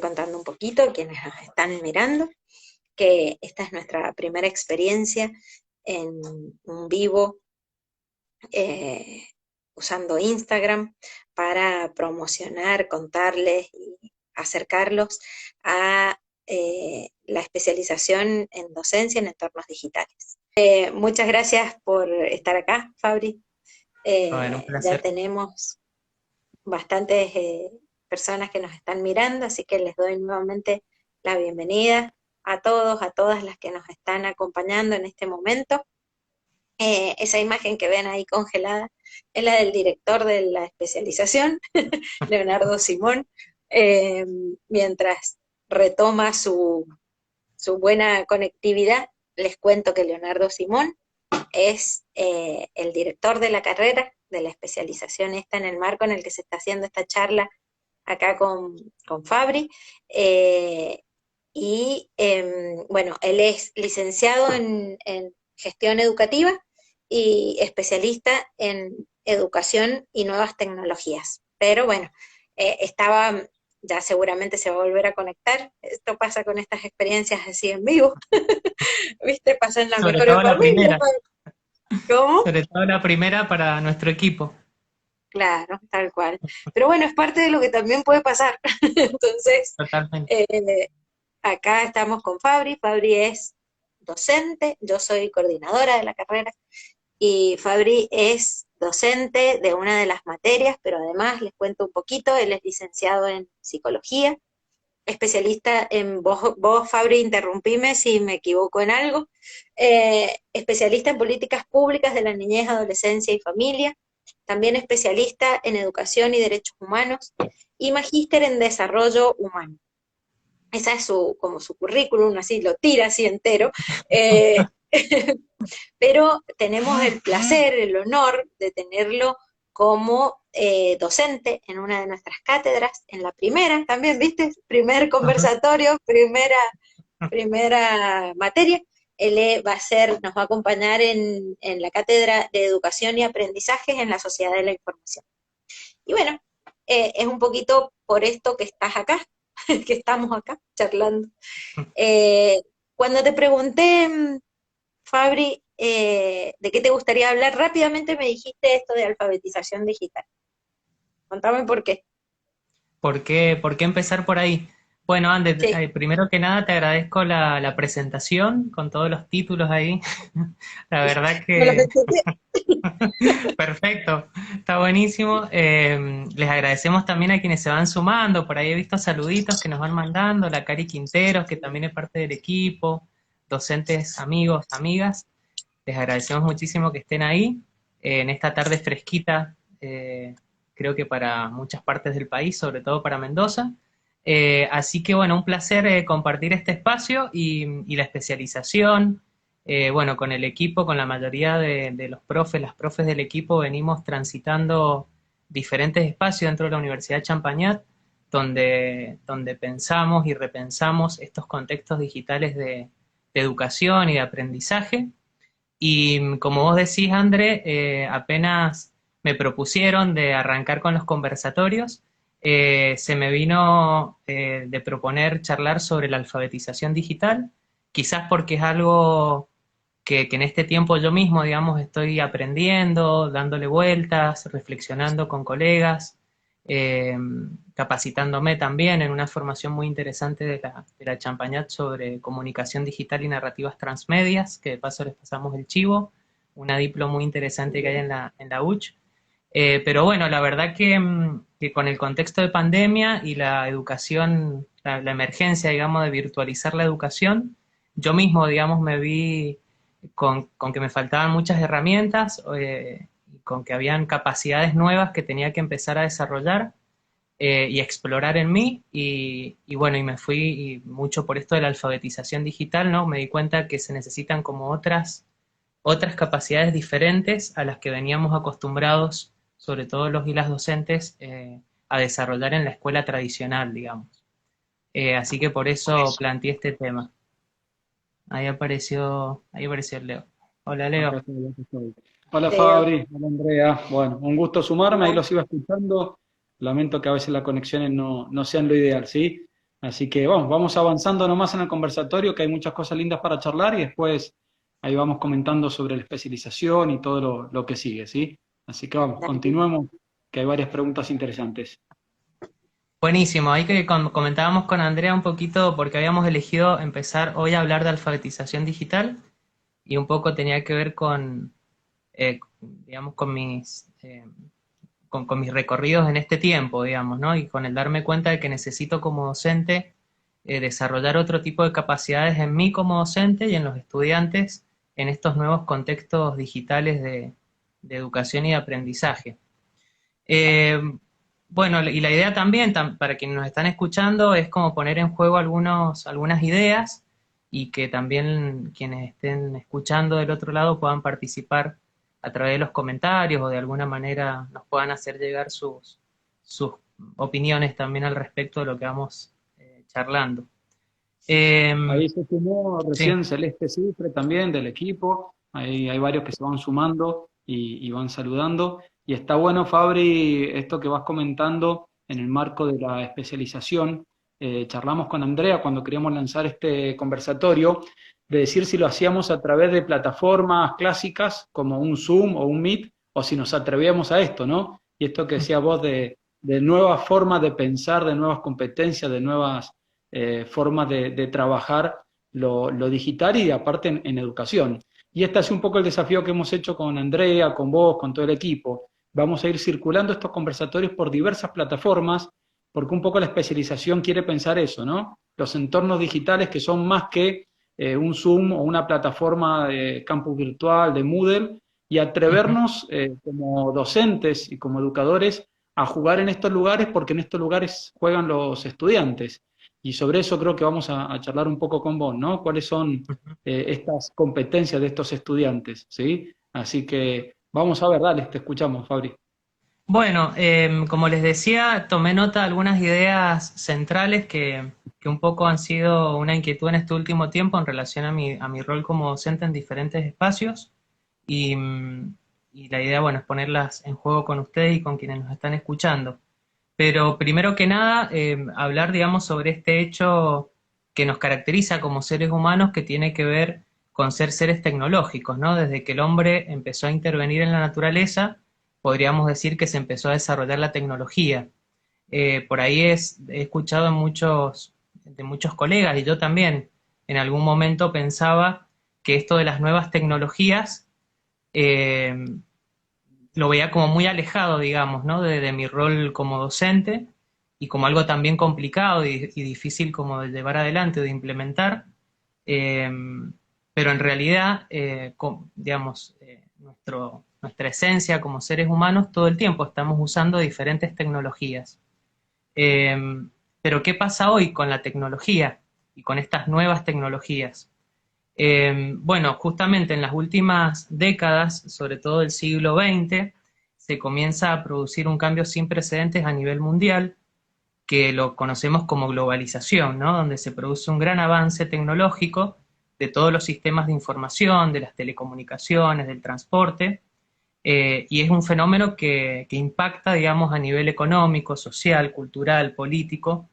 Contando un poquito a quienes nos están mirando, que esta es nuestra primera experiencia en un vivo eh, usando Instagram para promocionar, contarles y acercarlos a la especialización en docencia en entornos digitales. Muchas gracias por estar acá, Fabri. Bueno, un Ya placer. tenemos bastantes personas que nos están mirando, así que les doy nuevamente la bienvenida a todos, a todas las que nos están acompañando en este momento. Esa imagen que ven ahí congelada es la del director de la especialización, Leonardo Simón, eh, mientras retoma su buena conectividad. Les cuento que Leonardo Simón es el director de la carrera, de la especialización esta en el marco en el que se está haciendo esta charla acá con Fabri. Eh, bueno, él es licenciado en gestión educativa y especialista en educación y nuevas tecnologías. Pero bueno, estaba, ya seguramente se va a volver a conectar. Esto pasa con estas experiencias así en vivo, ¿viste? Pasan las Sobre mejores todo la familias. primera, ¿Cómo? sobre todo la primera para nuestro equipo. Claro, tal cual. Pero bueno, es parte de lo que también puede pasar. Entonces, Totalmente. eh, acá estamos con Fabri. Fabri es docente, yo soy coordinadora de la carrera y Fabri es docente de una de las materias, pero además les cuento un poquito, él es licenciado en psicología, especialista en, vos Fabri, interrumpime si me equivoco en algo, especialista en políticas públicas de la niñez, adolescencia y familia, también especialista en educación y derechos humanos y magíster en desarrollo humano. Esa es como su currículum, así lo tira así entero. Eh, pero tenemos el placer, el honor de tenerlo como docente en una de nuestras cátedras, en la primera también, ¿viste? Primer Ujú. conversatorio, primera materia. Él nos va a acompañar en la cátedra de educación y aprendizajes en la sociedad de la información. Y bueno, es un poquito por esto que estás acá, que estamos acá charlando. Eh, Cuando te pregunté, Fabri, ¿de qué te gustaría hablar? Rápidamente me dijiste esto de alfabetización digital. Contame por qué. ¿Por qué empezar por ahí? Bueno, Andes, Sí, primero que nada te agradezco la presentación con todos los títulos ahí. La verdad me lo que pensé. perfecto, está buenísimo. Les agradecemos también a quienes se van sumando. Por ahí he visto saluditos que nos van mandando, la Cari Quinteros, que también es parte del equipo, docentes, amigos, amigas. Les agradecemos muchísimo que estén ahí en esta tarde fresquita, creo que para muchas partes del país, sobre todo para Mendoza. Así que bueno, un placer compartir este espacio y la especialización. Bueno, con el equipo, con la mayoría de los profes, las profes del equipo, venimos transitando diferentes espacios dentro de la Universidad de Champañat, donde pensamos y repensamos estos contextos digitales de educación y de aprendizaje. Y como vos decís, André, apenas me propusieron de arrancar con los conversatorios, se me vino de proponer charlar sobre la alfabetización digital, quizás porque es algo que en este tiempo yo mismo, digamos, estoy aprendiendo, dándole vueltas, reflexionando con colegas, eh, capacitándome también en una formación muy interesante de la Champañat sobre comunicación digital y narrativas transmedias, que de paso les pasamos el chivo, una diplo muy interesante que hay en la UCH. Pero bueno, la verdad que con el contexto de pandemia y la educación, la emergencia, digamos, de virtualizar la educación, yo mismo, digamos, me vi con que me faltaban muchas herramientas, y con que habían capacidades nuevas que tenía que empezar a desarrollar y explorar en mí. Y bueno, y me fui y mucho por esto de la alfabetización digital, ¿no? Me di cuenta que se necesitan como otras capacidades diferentes a las que veníamos acostumbrados, sobre todo los y las docentes, a desarrollar en la escuela tradicional, digamos. Así que por eso planteé este tema. Ahí apareció el Leo. Hola, Acá Leo. estoy, acá estoy. Hola Leo. Fabri, hola Andrea. Bueno, un gusto sumarme, ahí Hola. los iba escuchando. Lamento que a veces las conexiones no sean lo ideal, ¿sí? Así que vamos avanzando nomás en el conversatorio, que hay muchas cosas lindas para charlar y después ahí vamos comentando sobre la especialización y todo lo que sigue, ¿sí? Así que vamos, Dale. continuemos, que hay varias preguntas interesantes. Buenísimo, ahí que comentábamos con Andrea un poquito, porque habíamos elegido empezar hoy a hablar de alfabetización digital y un poco tenía que ver con, digamos, con mis recorridos en este tiempo, digamos, ¿no? Y con el darme cuenta de que necesito como docente desarrollar otro tipo de capacidades en mí como docente y en los estudiantes en estos nuevos contextos digitales de educación y de aprendizaje. Eh, bueno, y la idea también, para quienes nos están escuchando, es como poner en juego algunas ideas y que también quienes estén escuchando del otro lado puedan participar a través de los comentarios o de alguna manera nos puedan hacer llegar sus opiniones también al respecto de lo que vamos charlando. Eh, Ahí se sumó sí. recién Celeste Cifre también del equipo, ahí hay varios que se van sumando y van saludando. Y está bueno, Fabri, esto que vas comentando en el marco de la especialización. Charlamos con Andrea cuando queríamos lanzar este conversatorio, de decir si lo hacíamos a través de plataformas clásicas como un Zoom o un Meet, o si nos atrevíamos a esto, ¿no? Y esto que decías vos de nuevas formas de pensar, de nuevas competencias, de nuevas formas de trabajar lo digital y aparte en educación. Y este es un poco el desafío que hemos hecho con Andrea, con vos, con todo el equipo. Vamos a ir circulando estos conversatorios por diversas plataformas, porque un poco la especialización quiere pensar eso, ¿no? Los entornos digitales que son más que un Zoom o una plataforma de campus virtual, de Moodle, y Ujú. atrevernos como docentes y como educadores a jugar en estos lugares, porque en estos lugares juegan los estudiantes. Y sobre eso creo que vamos a charlar un poco con vos, ¿no? ¿Cuáles son estas competencias de estos estudiantes? ¿Sí? Así que vamos a ver, dale, te escuchamos, Fabri. Bueno, como les decía, tomé nota de algunas ideas centrales que un poco han sido una inquietud en este último tiempo en relación a mi rol como docente en diferentes espacios y, y la idea, bueno, es ponerlas en juego con ustedes y con quienes nos están escuchando. Pero primero que nada, hablar, digamos, sobre este hecho que nos caracteriza como seres humanos que tiene que ver con ser seres tecnológicos, ¿no? Desde que el hombre empezó a intervenir en la naturaleza, podríamos decir que se empezó a desarrollar la tecnología. Por ahí he escuchado de muchos colegas, y yo también en algún momento pensaba que esto de las nuevas tecnologías eh, lo veía como muy alejado, digamos, ¿no? De mi rol como docente y como algo también complicado y difícil como de llevar adelante, de implementar. Eh, pero en realidad, digamos, nuestra esencia como seres humanos, todo el tiempo estamos usando diferentes tecnologías. Eh, pero ¿qué pasa hoy con la tecnología y con estas nuevas tecnologías? Bueno, justamente en las últimas décadas, sobre todo el siglo XX, se comienza a producir un cambio sin precedentes a nivel mundial, que lo conocemos como globalización, ¿no? Donde se produce un gran avance tecnológico de todos los sistemas de información, de las telecomunicaciones, del transporte, y es un fenómeno que impacta, digamos, a nivel económico, social, cultural, político,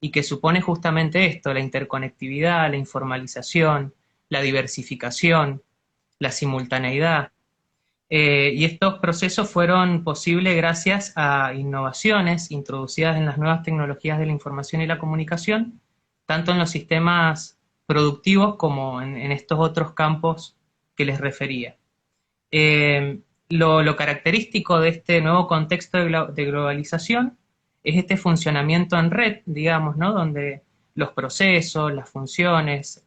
y que supone justamente esto, la interconectividad, la informalización, la diversificación, la simultaneidad. Y estos procesos fueron posibles gracias a innovaciones introducidas en las nuevas tecnologías de la información y la comunicación, tanto en los sistemas productivos como en estos otros campos que les refería. Eh, lo característico de este nuevo contexto de globalización es este funcionamiento en red, digamos, ¿no? Donde los procesos, las funciones,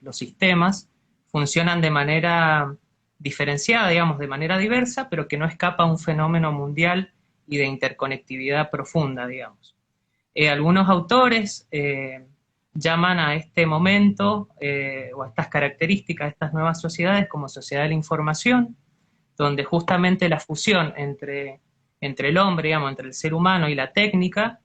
los sistemas funcionan de manera diferenciada, digamos, de manera diversa, pero que no escapa a un fenómeno mundial y de interconectividad profunda, digamos. Algunos autores llaman a este momento o a estas características de estas nuevas sociedades como sociedad de la información, donde justamente la fusión entre el hombre, digamos, entre el ser humano y la técnica,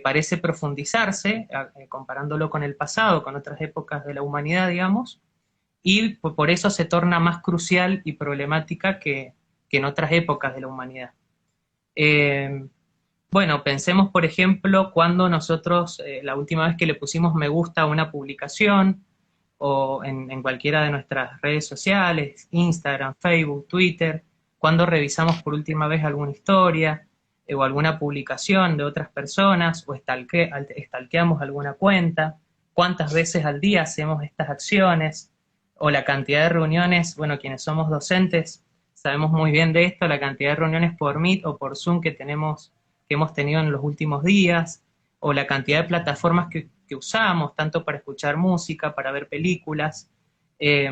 parece profundizarse, comparándolo con el pasado, con otras épocas de la humanidad, digamos, y por eso se torna más crucial y problemática que en otras épocas de la humanidad. Eh, Bueno, pensemos, por ejemplo, cuando nosotros, la última vez que le pusimos me gusta a una publicación, o en cualquiera de nuestras redes sociales, Instagram, Facebook, Twitter, cuando revisamos por última vez alguna historia, o alguna publicación de otras personas, o stalkeamos alguna cuenta, cuántas veces al día hacemos estas acciones, o la cantidad de reuniones, bueno, quienes somos docentes sabemos muy bien de esto, la cantidad de reuniones por Meet o por Zoom que hemos tenido en los últimos días, o la cantidad de plataformas que usamos, tanto para escuchar música, para ver películas, eh,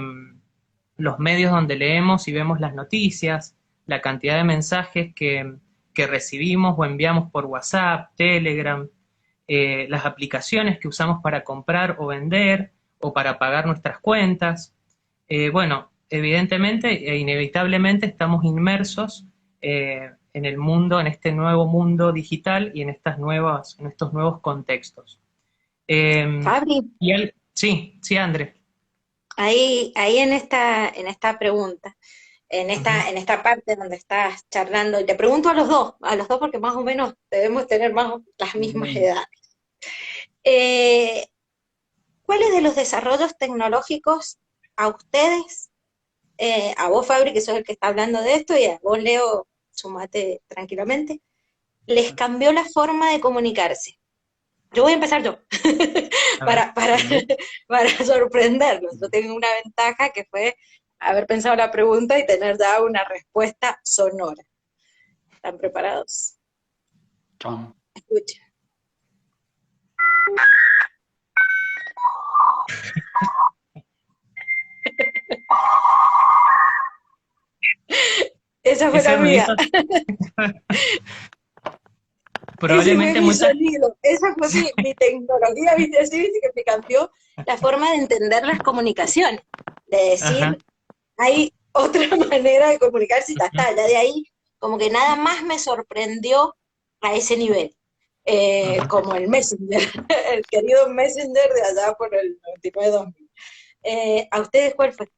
los medios donde leemos y vemos las noticias, la cantidad de mensajes que recibimos o enviamos por WhatsApp, Telegram, las aplicaciones que usamos para comprar o vender, o para pagar nuestras cuentas. Bueno, evidentemente e inevitablemente estamos inmersos en el mundo, en este nuevo mundo digital y en estos nuevos contextos. Fabri, Sí, sí, André. ahí en esta pregunta, en Ujú. esta parte donde estás charlando, y te pregunto a los dos porque más o menos debemos tener más las mismas Bien. edades. Eh, ¿Cuáles de los desarrollos tecnológicos a ustedes, a vos Fabri, que sos el que está hablando de esto, y a vos Leo, sumate tranquilamente, les cambió la forma de comunicarse? Yo voy a empezar yo, A ver. para, para, Dale. para sorprenderlos. Yo tengo una ventaja que fue haber pensado la pregunta y tener ya una respuesta sonora. ¿Están preparados? Cham. Escuchen. Esa fue Ese la mía. ruidito Ese fue probablemente mi muchas... sonido. Esa fue mi tecnología, ¿viste? Así, ¿viste? Que me cambió la forma de entender las comunicaciones. De Ajá. decir, hay otra manera de comunicarse y ya Ujú, está. Ya de ahí, como que nada más me sorprendió a ese nivel. ujú. Como el Messenger, el querido Messenger de allá por el 99-2000. ¿A ustedes cuál fue?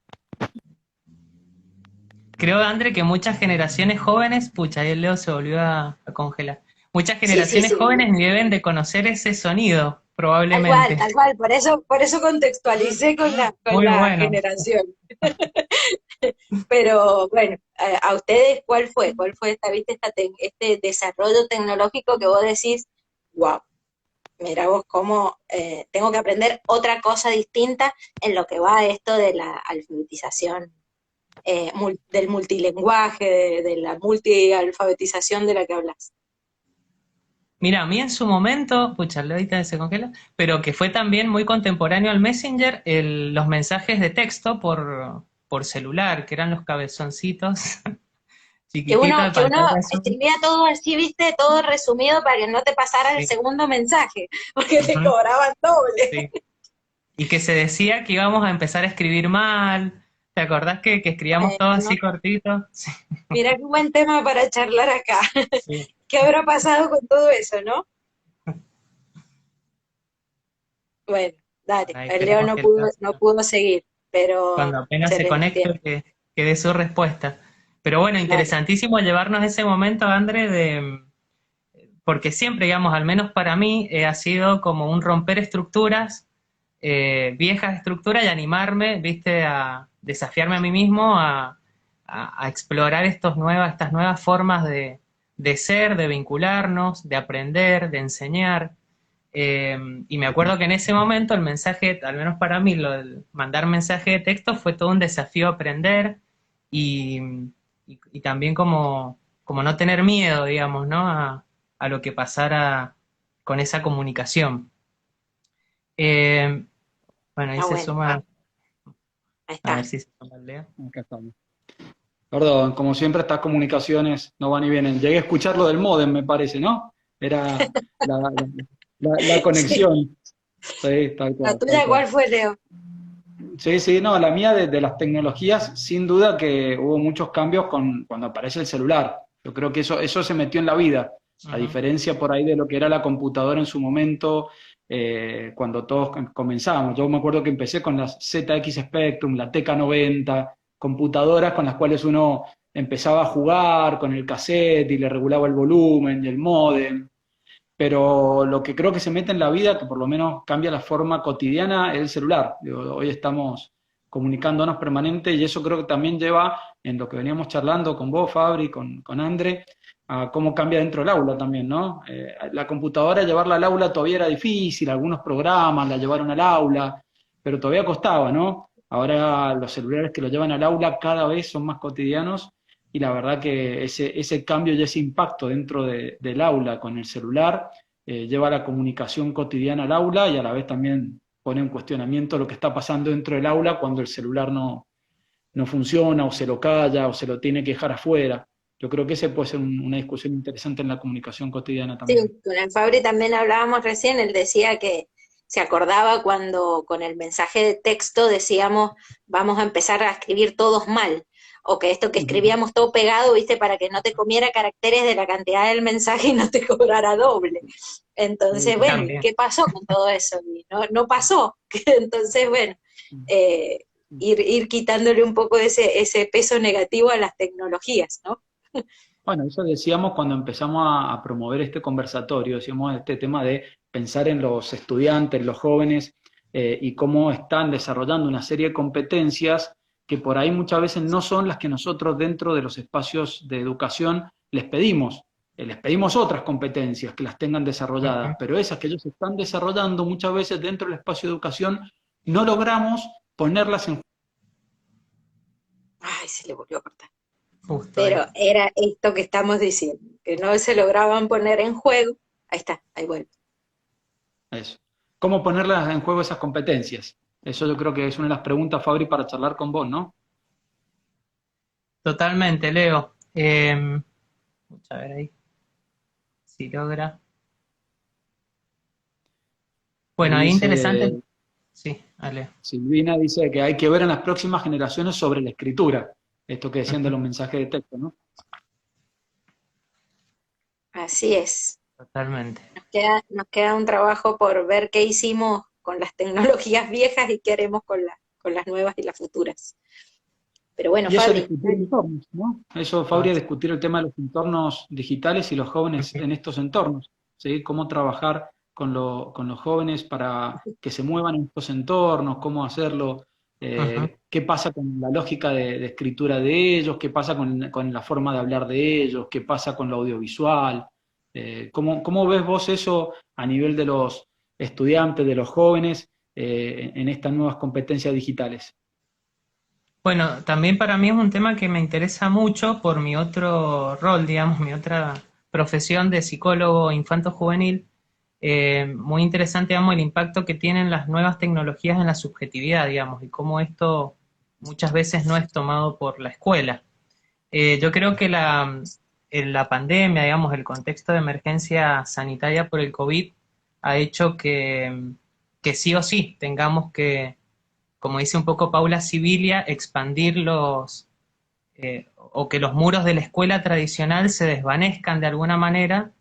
Creo, André, que muchas generaciones jóvenes, pucha, ahí el Leo se volvió a congelar. Muchas Sí, sí, generaciones sí. jóvenes ni deben de conocer ese sonido, probablemente. Tal cual. Por eso contextualicé con Muy la bueno. generación. Pero bueno, a ustedes, ¿cuál fue? ¿Cuál fue viste, este desarrollo tecnológico que vos decís, wow, mira vos cómo tengo que aprender otra cosa distinta en lo que va a esto de la alfabetización, del multilenguaje, de la multialfabetización de la que hablas? Mira, a mí en su momento, pucha, el Leo ahorita se congela, pero que fue también muy contemporáneo al Messenger, los mensajes de texto por celular, que eran los cabezoncitos chiquititos de Que uno pantalla azul. escribía todo así, viste, todo resumido para que no te pasara el Sí. segundo mensaje, porque te Ujú, cobraban doble. sí. Y que se decía que íbamos a empezar a escribir mal. ¿Te acordás que escribíamos todo así Bueno, cortito? Sí, mira qué buen tema para charlar acá. sí. ¿Qué habrá pasado con todo eso, no? Bueno, dale, Ahí el Leo esperemos no que el pudo, Leo no pudo seguir, cuando pero apenas se se le entiende. conecte, que dé su respuesta. Pero bueno, Dale. interesantísimo llevarnos ese momento, André, porque siempre, digamos, al menos para mí, ha sido como un romper estructuras, viejas estructuras, y animarme, viste, a desafiarme a mí mismo, a explorar estas nuevas formas de ser, de vincularnos, de aprender, de enseñar. Y me acuerdo que en ese momento el mensaje, al menos para mí, lo del mandar mensaje de texto fue todo un desafío aprender y, y también como no tener miedo, digamos, ¿no? A lo que pasara con esa comunicación. Eh, bueno, ahí Está se bueno, suma, ahí a ver está. si se suma el Leo. Acá estamos. Perdón, como siempre estas comunicaciones no van y vienen. Llegué a escuchar lo del módem, me parece, ¿no? Era la Sí. conexión. Sí, tal ¿La cual, tal tuya cual. cuál fue, Leo? Sí, sí, no, la mía de las tecnologías, sin duda que hubo muchos cambios cuando aparece el celular. Yo creo que eso se metió en la vida, a Ujú. diferencia por ahí de lo que era la computadora en su momento, cuando todos comenzábamos. Yo me acuerdo que empecé con las ZX Spectrum, la TK-90, computadoras con las cuales uno empezaba a jugar con el cassette y le regulaba el volumen y el módem. Pero lo que creo que se mete en la vida, que por lo menos cambia la forma cotidiana, es el celular. Digo, hoy estamos comunicándonos permanente y eso creo que también lleva, en lo que veníamos charlando con vos, Fabri, con Andre, a cómo cambia dentro del aula también, ¿no? La computadora, llevarla al aula todavía era difícil, algunos programas la llevaron al aula, pero todavía costaba, ¿no? Ahora los celulares que lo llevan al aula cada vez son más cotidianos y la verdad que ese cambio y ese impacto dentro del aula con el celular lleva la comunicación cotidiana al aula y a la vez también pone en cuestionamiento lo que está pasando dentro del aula cuando el celular no funciona o se lo calla o se lo tiene que dejar afuera. Yo creo que ese puede ser una discusión interesante en la comunicación cotidiana Sí, también. con el Fabri también hablábamos recién, él decía que se acordaba cuando con el mensaje de texto decíamos vamos a empezar a escribir todos mal, o que esto que escribíamos todo pegado, viste, para que no te comiera caracteres de la cantidad del mensaje y no te cobrara doble. Entonces, bueno, ¿y También. qué pasó con todo eso? Y no pasó. Entonces, bueno, eh, ir quitándole un poco ese peso negativo a las tecnologías, ¿no? Bueno, eso decíamos cuando empezamos a promover este conversatorio, decíamos este tema de pensar en los estudiantes, los jóvenes, y cómo están desarrollando una serie de competencias que por ahí muchas veces no son las que nosotros dentro de los espacios de educación les pedimos. Les pedimos otras competencias que las tengan desarrolladas, Ujú. pero esas que ellos están desarrollando muchas veces dentro del espacio de educación no logramos ponerlas en. Ay, se le volvió a cortar. Justo ahí. Pero era esto que estamos diciendo, que no se lograban poner en juego. Ahí está, ahí vuelve. Eso. ¿Cómo ponerlas en juego esas competencias? Eso yo creo que es una de las preguntas, Fabri, para charlar con vos, ¿no? Totalmente, Leo. A ver ahí, si logra. Bueno, Ahí ahí interesante. dice, Sí, Ale. Silvina dice que hay que ver en las próximas generaciones sobre la escritura, esto que decían de Ujú. los mensajes de texto, ¿no? Así es. Totalmente. Nos queda un trabajo por ver qué hicimos con las tecnologías viejas y qué haremos con las nuevas y las futuras. Pero bueno, Y eso es Fabri, discutir entornos, ¿no? Eso, Fabri, es discutir el tema de los entornos digitales y los jóvenes Ujú. en estos entornos, ¿sí? Cómo trabajar con los jóvenes para que se muevan en estos entornos, cómo hacerlo, Ujú. qué pasa con la lógica de escritura de ellos, qué pasa con la forma de hablar de ellos, qué pasa con lo audiovisual. ¿Cómo ves vos eso a nivel de los estudiantes, de los jóvenes, en estas nuevas competencias digitales? Bueno, también para mí es un tema que me interesa mucho por mi otro rol, digamos, mi otra profesión de psicólogo infanto-juvenil. Muy interesante, digamos, el impacto que tienen las nuevas tecnologías en la subjetividad, digamos, y cómo esto muchas veces no es tomado por la escuela. Yo creo que en la pandemia, digamos, el contexto de emergencia sanitaria por el COVID ha hecho que sí o sí tengamos que, como dice un poco Paula Sibilia, expandir o que los muros de la escuela tradicional se desvanezcan de alguna manera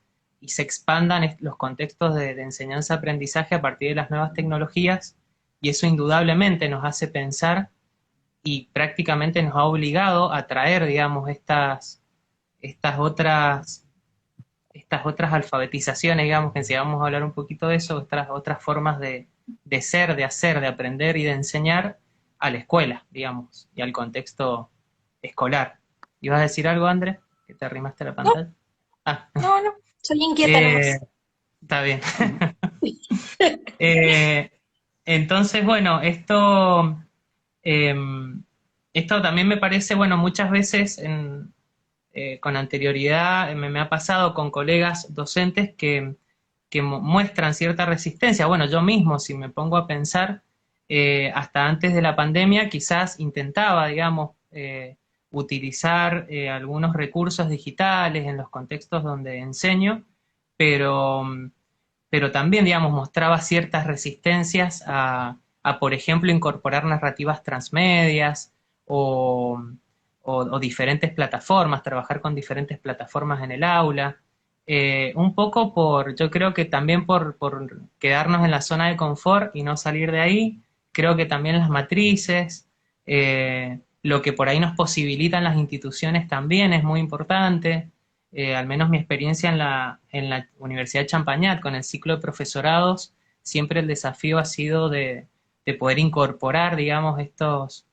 y se expandan los contextos de enseñanza-aprendizaje a partir de las nuevas tecnologías, y eso indudablemente nos hace pensar y prácticamente nos ha obligado a traer, digamos, estas otras, estas otras alfabetizaciones, digamos, que si vamos a hablar un poquito de eso, otras formas de ser, de hacer, de aprender y de enseñar a la escuela, digamos, y al contexto escolar. ¿Ibas a decir algo, André? ¿Que te arrimaste a la no, pantalla? Ah, no, soy inquieta eh, nomás. está bien. Eh, entonces, bueno, eh, esto también me parece, bueno, muchas veces con anterioridad me ha pasado con colegas docentes que muestran cierta resistencia. Bueno, yo mismo, si me pongo a pensar, hasta antes de la pandemia quizás intentaba, digamos, utilizar algunos recursos digitales en los contextos donde enseño, pero, pero también, digamos, mostraba ciertas resistencias por ejemplo, incorporar narrativas transmedias o, o diferentes plataformas, trabajar con diferentes plataformas en el aula. Un poco yo creo que también por quedarnos en la zona de confort y no salir de ahí, creo que también las matrices, lo que por ahí nos posibilitan las instituciones también es muy importante. Al menos mi experiencia en la Universidad de Champagnat con el ciclo de profesorados, siempre el desafío ha sido de poder incorporar, digamos, estos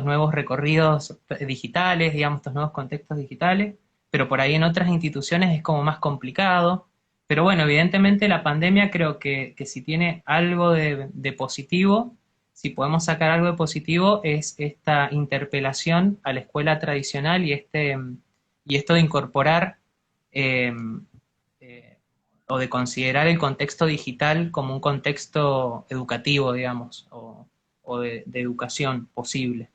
nuevos recorridos digitales, digamos, estos nuevos contextos digitales, pero por ahí en otras instituciones es como más complicado. Pero bueno, evidentemente la pandemia creo que si tiene algo de positivo, si podemos sacar algo de positivo, es esta interpelación a la escuela tradicional y esto de incorporar eh, eh, o de considerar el contexto digital como un contexto educativo, digamos, o de educación posible.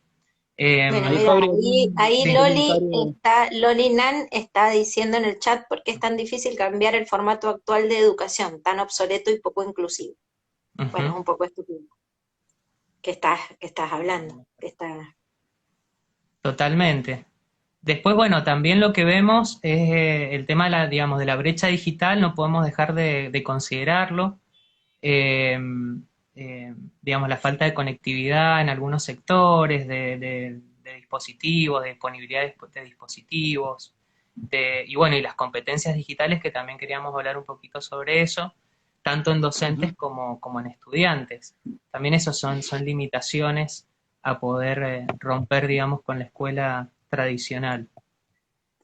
Bueno, Ahí, mira, Fabri, ahí un Sí. comentario. Loli Nan está diciendo en el chat por qué es tan difícil cambiar el formato actual de educación, tan obsoleto y poco inclusivo. Bueno, es Ujú. un poco esto que estás hablando, que está. Totalmente. Después, bueno, también lo que vemos es el tema digamos, de la brecha digital, no podemos dejar de considerarlo. Eh, digamos, la falta de conectividad en algunos sectores, de dispositivos, de disponibilidad de dispositivos, y bueno, y las competencias digitales que también queríamos hablar un poquito sobre eso, tanto en docentes Ujú. como en estudiantes. También esos son limitaciones a poder romper, digamos, con la escuela tradicional.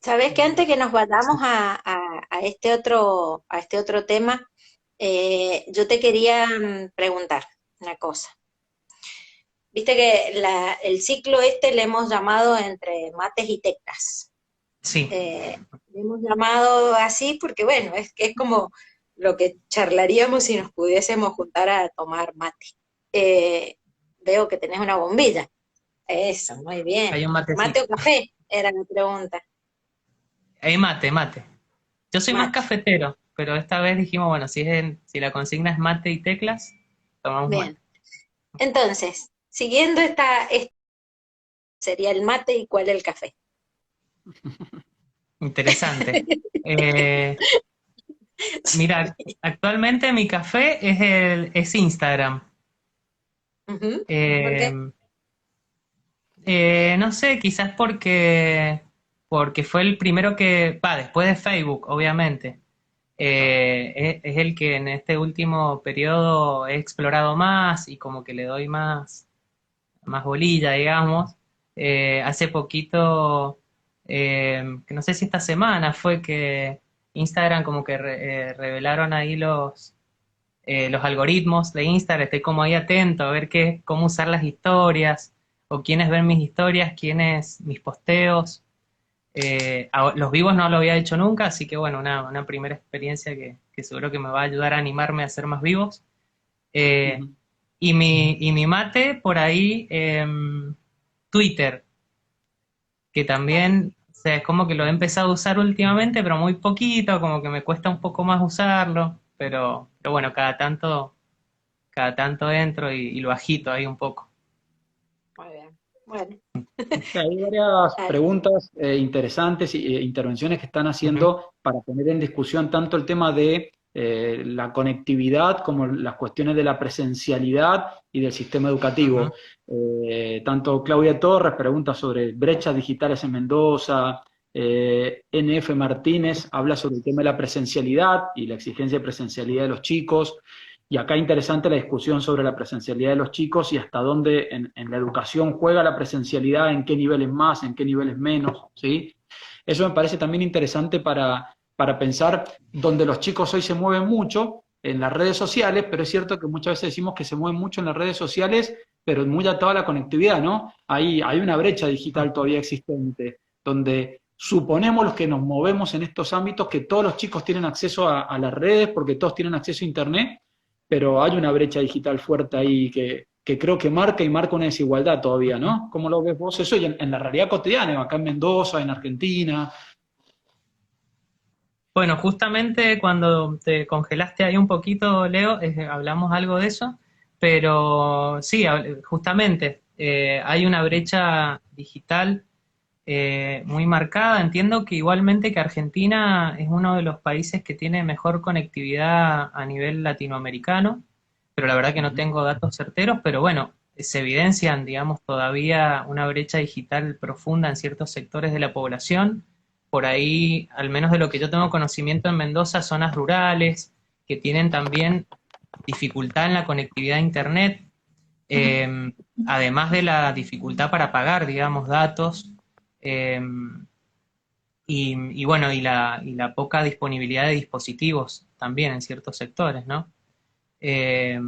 ¿Sabés que antes que nos vayamos Sí. a este otro tema, yo te quería preguntar una cosa? Viste que el ciclo este le hemos llamado entre mates y teclas. Sí. Le hemos llamado así porque, bueno, es que es como lo que charlaríamos si nos pudiésemos juntar a tomar mate. Eh, Veo que tenés una bombilla. Eso, muy bien. Hay un ¿Mate matecito. o café? Era mi pregunta. Hay mate, mate. Yo soy más Mate. cafetero, pero esta vez dijimos, bueno, si la consigna es mate y teclas, tomamos mate. Bien. Entonces, siguiendo sería el mate y cuál el café. Interesante. Eh, Mira, actualmente mi café es Instagram. Ujú. ¿Por Eh, qué? no sé, quizás porque fue el primero que, va, después de Facebook, obviamente. Es el que en este último periodo he explorado más y como que le doy más bolilla, digamos. Hace poquito, que no sé si esta semana fue que Instagram como que revelaron ahí los algoritmos de Instagram, estoy como ahí atento a ver cómo usar las historias, o quiénes ven mis historias, quiénes mis posteos. Los vivos no lo había hecho nunca, así que bueno, una primera experiencia que seguro que me va a ayudar a animarme a hacer más vivos. Eh, Ujú. y mi mate por ahí, Twitter, que también, o sea, es como que lo he empezado a usar últimamente, pero muy poquito, como que me cuesta un poco más usarlo, pero bueno, cada tanto entro y lo agito ahí un poco. Muy bien. Bueno, Sí, hay varias dale. preguntas interesantes y intervenciones que están Ujú, haciendo para poner en discusión tanto el tema de la conectividad como las cuestiones de la presencialidad y del sistema ujú, educativo. Tanto Claudia Torres pregunta sobre brechas digitales en Mendoza, NF Martínez habla sobre el tema de la presencialidad y la exigencia de presencialidad de los chicos. Y acá interesante la discusión sobre la presencialidad de los chicos y hasta dónde en la educación juega la presencialidad, en qué niveles más, en qué niveles menos, ¿sí? Eso me parece también interesante para pensar donde los chicos hoy se mueven mucho en las redes sociales, pero es cierto que muchas veces decimos que se mueven mucho en las redes sociales, pero muy atada a la conectividad, ¿no? Hay una brecha digital ujú. todavía existente, donde suponemos los que nos movemos en estos ámbitos que todos los chicos tienen acceso a las redes porque todos tienen acceso a Internet, pero hay una brecha digital fuerte ahí que creo que marca una desigualdad todavía, ¿no? ¿Cómo lo ves vos eso? Y en la realidad cotidiana, acá en Mendoza, en Argentina. Bueno, justamente cuando te congelaste ahí un poquito, Leo, hablamos algo de eso, pero sí, justamente hay una brecha digital muy marcada. Entiendo que igualmente que Argentina es uno de los países que tiene mejor conectividad a nivel latinoamericano, pero la verdad que no Ujú. tengo datos certeros, pero bueno, se evidencian, digamos, todavía una brecha digital profunda en ciertos sectores de la población. Por ahí, al menos de lo que yo tengo conocimiento en Mendoza, zonas rurales que tienen también dificultad en la conectividad a Internet, además de la dificultad para pagar, digamos, datos, eh, y bueno, y la poca disponibilidad de dispositivos también en ciertos sectores, ¿no? Eh,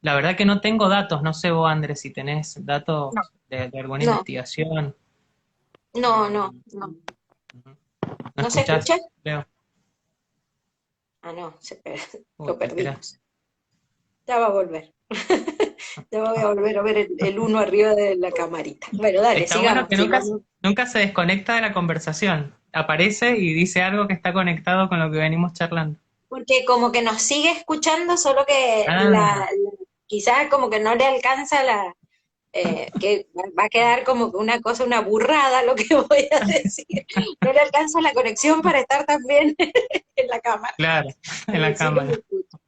la verdad que no tengo datos, no sé vos, Andrés, si tenés datos No, de alguna no, investigación. no, no, Mm, no. ujú. ¿No ¿No se escuchás, escucha? Leo? Ah, no, lo Espera. perdimos. Ya va a volver. Ya voy a volver a ver el uno arriba de la camarita. Bueno, dale, Está bueno sigamos, que nunca, sigamos. nunca se desconecta de la conversación. Aparece y dice algo que está conectado con lo que venimos charlando. Porque como que nos sigue escuchando, solo que Ah, quizás como que no le alcanza que va a quedar como que una cosa, una burrada lo que voy a decir. No le alcanza la conexión para estar también en la cámara, claro, en pero la sí los cámara. escucho.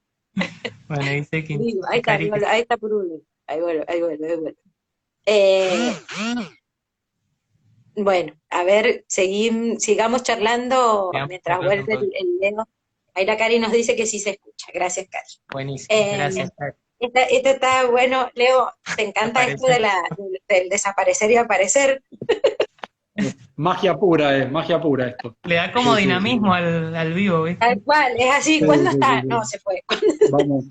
Bueno, dice que Digo, ahí está, Cari que ahí está por uno. Ahí vuelve, ahí vuelve, ahí vuelve. Eh, bueno, a ver, sigamos charlando sigamos mientras charlando vuelve un poco. el Leo. Ahí la Cari nos dice que sí se escucha. Gracias, Cari. Buenísimo, Eh, gracias, Cari. esta está bueno, Leo, ¿te encanta esto Aparece. del desaparecer y aparecer? Magia pura esto. Le da como Sí, sí, sí. dinamismo al vivo, ¿viste? Tal cual, es así. Sí, ¿Cuándo sí, sí, está? No, sí. se fue. Vamos,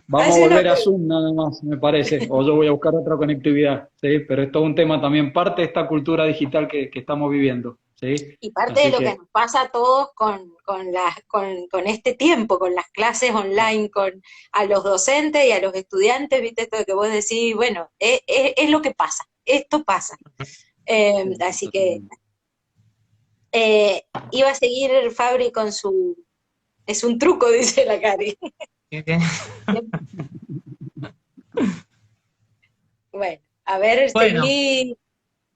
vamos a Hace una volver a cosa. Zoom nada más, me parece, o yo voy a buscar otra conectividad, ¿sí? Pero esto es un tema también, parte de esta cultura digital que estamos viviendo, ¿sí? Y parte de Así lo que que, nos pasa a todos con este tiempo, con las clases online, con a los docentes y a los estudiantes, viste esto de que vos decís, bueno, es lo que pasa, esto pasa. sí, Así que totalmente. iba a seguir Fabri con su, es un truco, dice la Cari. Que- Bueno, a ver, Bueno, seguí.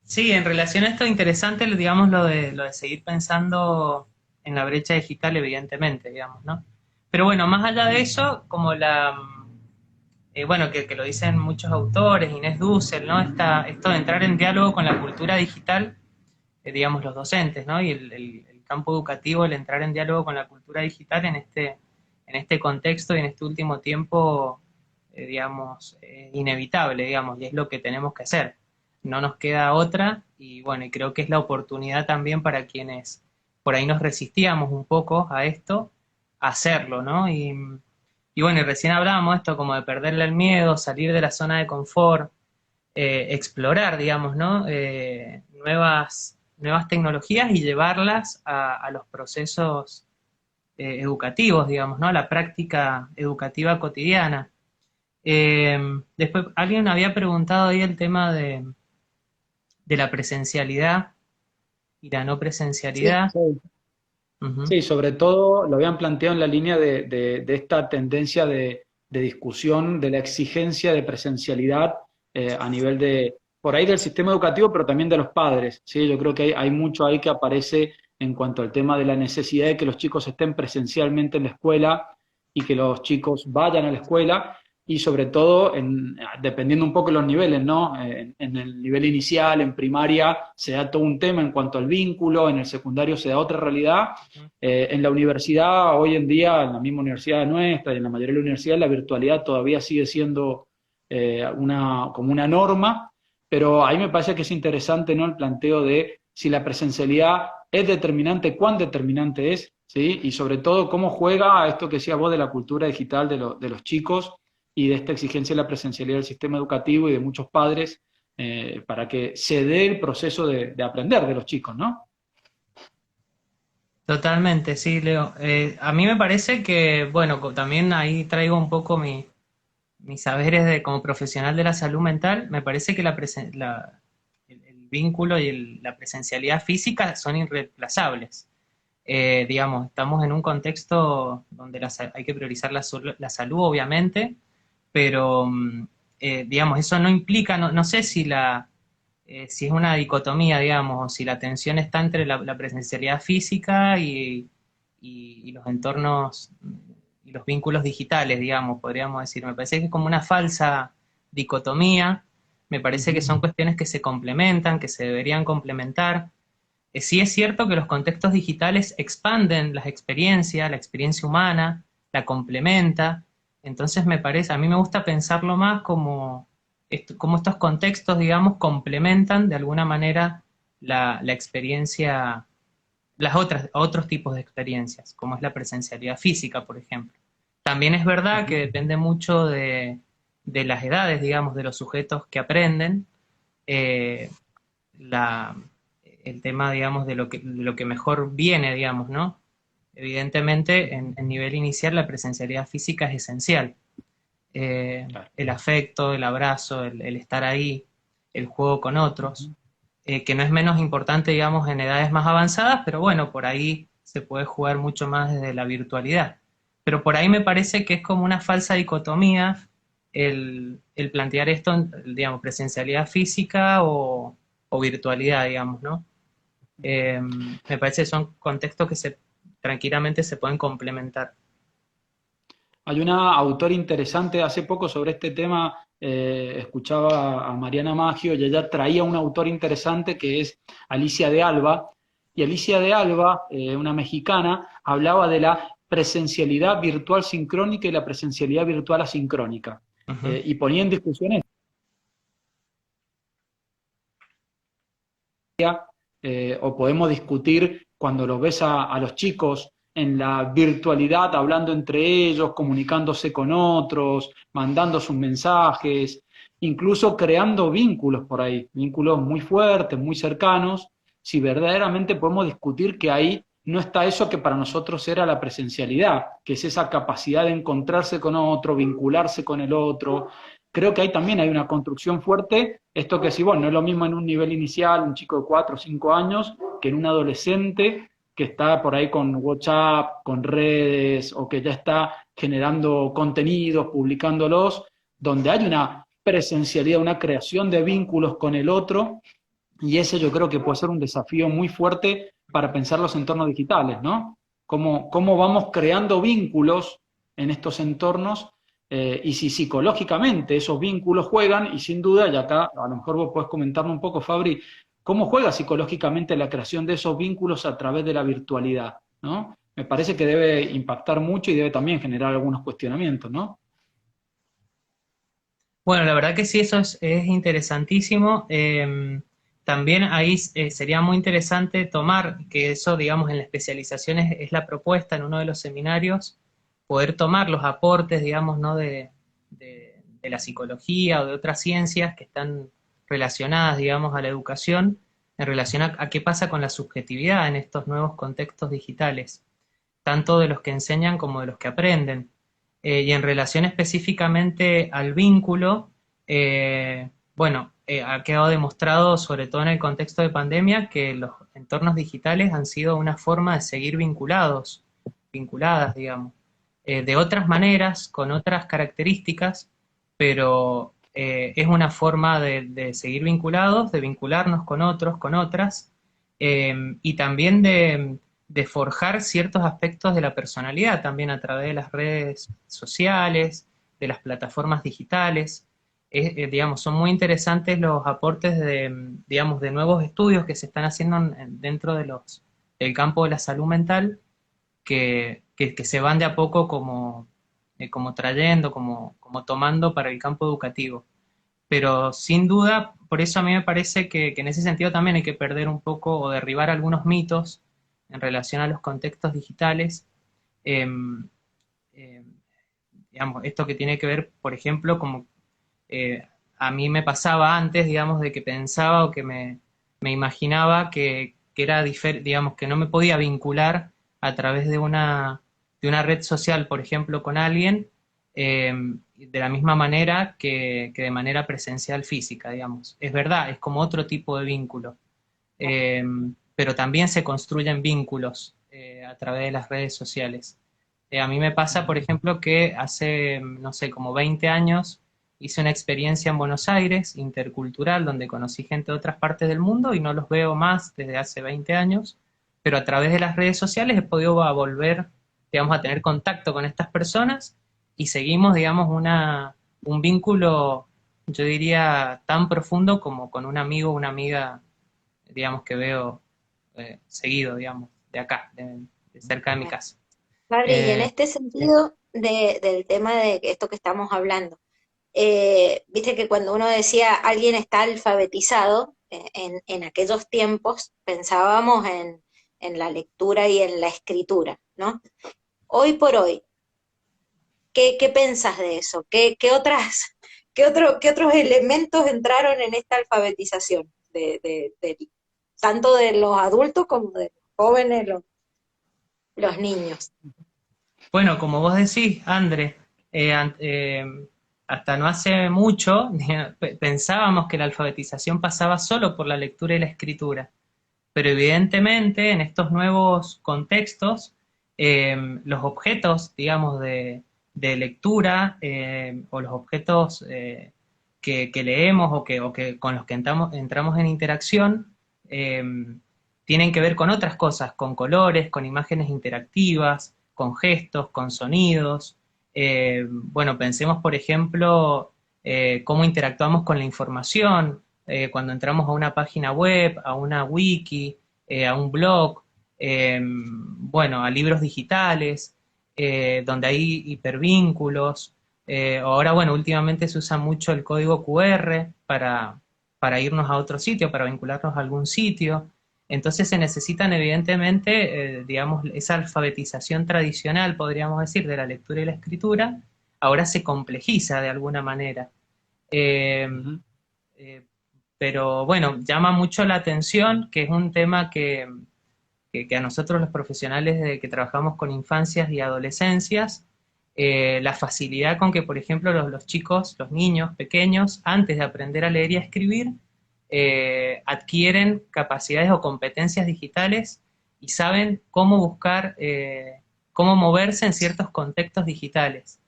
sí, en relación a esto interesante, digamos, lo de seguir pensando en la brecha digital, evidentemente, digamos, ¿no? Pero bueno, más allá de eso, como bueno, que lo dicen muchos autores, Inés Dussel, ¿no? Esto de entrar en diálogo con la cultura digital, digamos, los docentes, ¿no? Y el campo educativo, el entrar en diálogo con la cultura digital en este contexto y en este último tiempo, digamos, inevitable, digamos, y es lo que tenemos que hacer. No nos queda otra, y bueno, y creo que es la oportunidad también para quienes por ahí nos resistíamos un poco a esto, hacerlo, ¿no? Y bueno, y recién hablábamos esto como de perderle el miedo, salir de la zona de confort, explorar, digamos, ¿no? Nuevas tecnologías y llevarlas a los procesos educativos, digamos, ¿no? A la práctica educativa cotidiana. Eh, Después, alguien había preguntado ahí el tema de la presencialidad y la no Sí, presencialidad. Sí, Ujú, sí, sobre todo lo habían planteado en la línea de esta tendencia de discusión, de la exigencia de presencialidad a nivel de, por ahí del sistema educativo, pero también de los padres, ¿sí? Yo creo que hay mucho ahí que aparece en cuanto al tema de la necesidad de que los chicos estén presencialmente en la escuela y que los chicos vayan a la escuela y sobre todo, dependiendo un poco de los niveles, ¿no? En el nivel inicial, en primaria, se da todo un tema en cuanto al vínculo, en el secundario se da otra realidad. ujú. En la universidad, hoy en día, en la misma universidad nuestra y en la mayoría de la universidad, la virtualidad todavía sigue siendo como una norma, pero ahí me parece que es interesante, ¿no? El planteo de si la presencialidad es determinante, cuán determinante es, ¿sí? Y sobre todo cómo juega a esto que decía vos de la cultura digital de los chicos y de esta exigencia de la presencialidad del sistema educativo y de muchos padres para que se dé el proceso de aprender de los chicos, ¿no? Totalmente, sí, Leo. A mí me parece que, bueno, también ahí traigo un poco mis saberes como profesional de la salud mental. Me parece que el vínculo y la presencialidad física son irreemplazables. Digamos, estamos en un contexto donde hay que priorizar la salud, obviamente, pero, digamos, eso no implica, no sé si es una dicotomía, digamos, o si la tensión está entre la presencialidad física y los entornos y los vínculos digitales, digamos, podríamos decir. Me parece que es como una falsa dicotomía, Me parece que son cuestiones que se complementan, que se deberían complementar. Sí es cierto que los contextos digitales expanden las experiencias, la experiencia humana, la complementa. Entonces me parece, a mí me gusta pensarlo más como, como estos contextos, digamos, complementan de alguna manera la experiencia, otros tipos de experiencias, como es la presencialidad física, por ejemplo. También es verdad que depende mucho de las edades, digamos, de los sujetos que aprenden, eh, la, el tema, digamos, de lo que mejor viene, digamos, ¿no? Evidentemente, en nivel inicial la presencialidad física es esencial. Claro. El afecto, el abrazo, el estar ahí, el juego con otros, que no es menos importante, digamos, en edades más avanzadas, pero bueno, por ahí se puede jugar mucho más desde la virtualidad. Pero por ahí me parece que es como una falsa dicotomía el plantear esto, digamos, presencialidad física o virtualidad, digamos, ¿no? Me parece que son contextos que tranquilamente se pueden complementar. Hay una autora interesante hace poco sobre este tema, escuchaba a Mariana Maggio y ella traía un autor interesante que es Alicia de Alba, y Alicia de Alba, una mexicana, hablaba de la presencialidad virtual sincrónica y la presencialidad virtual asincrónica, Ujú. y ponía en discusión o podemos discutir cuando los ves a los chicos en la virtualidad, hablando entre ellos, comunicándose con otros, mandando sus mensajes, incluso creando vínculos por ahí, vínculos muy fuertes, muy cercanos, si verdaderamente podemos discutir que ahí no está eso que para nosotros era la presencialidad, que es esa capacidad de encontrarse con otro, vincularse con el otro. Creo que ahí también hay una construcción fuerte, esto que sí, bueno, no es lo mismo en un nivel inicial, un chico de 4 o 5 años, que en un adolescente que está por ahí con WhatsApp, con redes, o que ya está generando contenidos, publicándolos, donde hay una presencialidad, una creación de vínculos con el otro, y ese yo creo que puede ser un desafío muy fuerte para pensar los entornos digitales, ¿no? Cómo vamos creando vínculos en estos entornos, y si psicológicamente esos vínculos juegan, y sin duda, y acá a lo mejor vos podés comentarme un poco, Fabri, cómo juega psicológicamente la creación de esos vínculos a través de la virtualidad, ¿no? Me parece que debe impactar mucho y debe también generar algunos cuestionamientos, ¿no? Bueno, la verdad que sí, eso es interesantísimo. También ahí sería muy interesante tomar, que eso, digamos, en la especialización es la propuesta en uno de los seminarios, poder tomar los aportes, digamos, ¿no? De la psicología o de otras ciencias que están relacionadas, digamos, a la educación, en relación a qué pasa con la subjetividad en estos nuevos contextos digitales, tanto de los que enseñan como de los que aprenden. Y en relación específicamente al vínculo, bueno, ha quedado demostrado, sobre todo en el contexto de pandemia, que los entornos digitales han sido una forma de seguir vinculados, vinculadas, digamos, de otras maneras, con otras características, pero es una forma de seguir vinculados, de vincularnos con otros, con otras, y también de forjar ciertos aspectos de la personalidad también a través de las redes sociales, de las plataformas digitales. Digamos, son muy interesantes los aportes digamos, de nuevos estudios que se están haciendo dentro del campo de la salud mental, que se van de a poco como trayendo, como tomando para el campo educativo. Pero sin duda, por eso a mí me parece que en ese sentido también hay que perder un poco o derribar algunos mitos en relación a los contextos digitales. Eh, eh, digamos, esto que tiene que ver, por ejemplo, como eh, a mí me pasaba antes, digamos, de que pensaba o que me imaginaba que era digamos, que no me podía vincular a través de una red social, por ejemplo, con alguien, de la misma manera que de manera presencial física, digamos. Es verdad, es como otro tipo de vínculo, eh, pero también se construyen vínculos a través de las redes sociales. A mí me pasa, por ejemplo, que hace, no sé, como 20 años hice una experiencia en Buenos Aires, intercultural, donde conocí gente de otras partes del mundo y no los veo más desde hace 20 años, pero a través de las redes sociales he podido volver, digamos, a tener contacto con estas personas y seguimos, digamos, un vínculo yo diría, tan profundo como con un amigo o una amiga, digamos, que veo seguido, digamos, de acá, de cerca de mi Claro. casa. Fabri, y en Eh, este sí. sentido del tema de esto que estamos hablando, viste que cuando uno decía alguien está alfabetizado, en aquellos tiempos pensábamos en la lectura y en la escritura, ¿no? Hoy por hoy, ¿qué pensás de eso? ¿Qué otros elementos entraron en esta alfabetización? Tanto de los adultos como de los jóvenes, los niños. Bueno, como vos decís, André, hasta no hace mucho pensábamos que la alfabetización pasaba solo por la lectura y la escritura, pero evidentemente en estos nuevos contextos, los objetos, digamos, de lectura o los objetos que leemos o que con los que entramos en interacción, eh, tienen que ver con otras cosas, con colores, con imágenes interactivas, con gestos, con sonidos. Bueno, pensemos, por ejemplo, cómo interactuamos con la información, cuando entramos a una página web, a una wiki, a un blog, bueno, a libros digitales, donde hay hipervínculos. Ahora, bueno, últimamente se usa mucho el código QR para irnos a otro sitio, para vincularnos a algún sitio. Entonces se necesitan evidentemente, digamos, esa alfabetización tradicional, podríamos decir, de la lectura y la escritura, ahora se complejiza de alguna manera. Eh, Ujú. eh, pero bueno, llama mucho la atención, que es un tema que a nosotros los profesionales que trabajamos con infancias y adolescencias, la facilidad con que, por ejemplo, los chicos, los niños pequeños, antes de aprender a leer y a escribir, adquieren capacidades o competencias digitales y saben cómo buscar, cómo moverse en ciertos contextos digitales.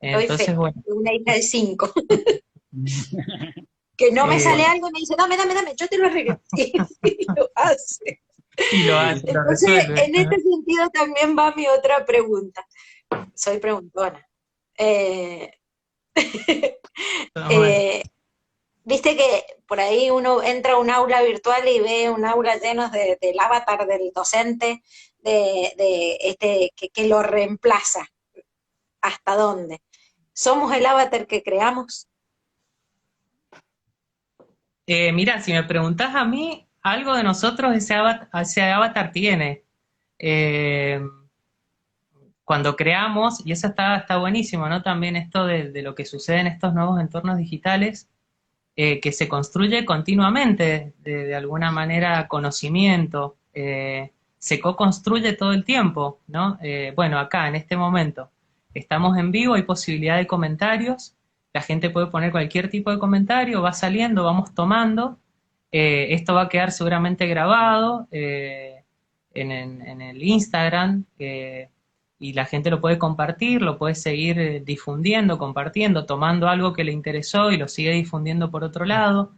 Doy Entonces, fe, bueno, de una hija de 5, que no me eh, sale algo y me dice, dame, yo te lo arreglo. Y lo hace. y lo hace, lo Entonces, resuelve. en este sentido también va mi otra pregunta. Soy preguntona. Eh, Bueno. eh, Viste que por ahí uno entra a un aula virtual y ve un aula lleno del avatar del docente, de este que lo reemplaza. ¿Hasta dónde? ¿Somos el avatar que creamos? Mira, si me preguntás a mí, algo de nosotros ese avatar tiene. Eh, Cuando creamos, y eso está buenísimo, ¿no? También esto de lo que sucede en estos nuevos entornos digitales, que se construye continuamente, de alguna manera, conocimiento, se co-construye todo el tiempo, ¿no? Bueno, acá, en este momento, estamos en vivo, hay posibilidad de comentarios, la gente puede poner cualquier tipo de comentario, va saliendo, vamos tomando, esto va a quedar seguramente grabado en el Instagram, y la gente lo puede compartir, lo puede seguir difundiendo, compartiendo, tomando algo que le interesó y lo sigue difundiendo por otro lado.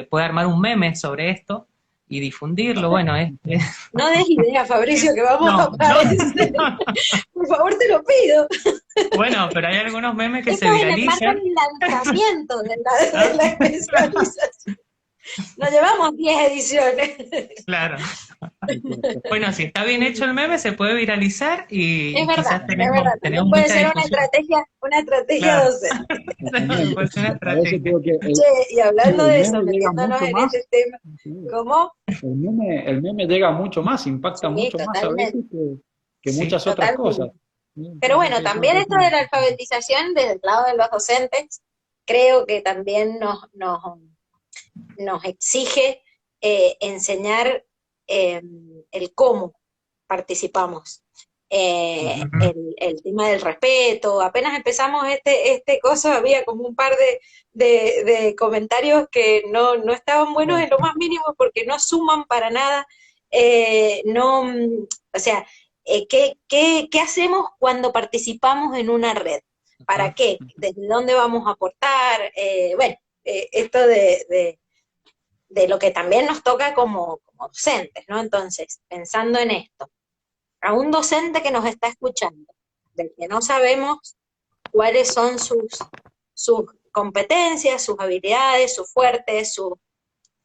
Puede armar un meme sobre esto y difundirlo. Bueno, No des idea, Fabricio, que vamos a no, no, aparecer. Por favor, te lo pido. bueno, pero hay algunos memes que se Esto es en el marco viralizan. del lanzamiento de la especialización. Nos llevamos 10 ediciones. Claro. Exacto. Bueno, si está bien hecho el meme, se puede viralizar y quizás Es verdad, tenemos también puede mucha ser difusión. una estrategia Claro, docente. puede ser una A veces estrategia. creo que Che, y hablando el de meme eso, llega metiéndonos mucho en este más. tema, Sí, ¿cómo? el meme llega mucho más, impacta Sí, mucho más a totalmente, veces que Sí. muchas otras cosas. totalmente. Sí, Pero sí, bueno, sí, eso me también parece esto de la importante. alfabetización desde el lado de los docentes, creo que también nos exige enseñar eh, el cómo participamos. Ujú. El tema del respeto, apenas empezamos este coso, había como un par de comentarios que no estaban buenos en lo más mínimo porque no suman para nada, no, o sea, ¿qué hacemos cuando participamos en una red? ¿Para qué? ¿Desde dónde vamos a aportar? Bueno, esto de lo que también nos toca como docentes, ¿no? Entonces, pensando en esto, a un docente que nos está escuchando, del que no sabemos cuáles son sus competencias, sus habilidades, sus fuertes,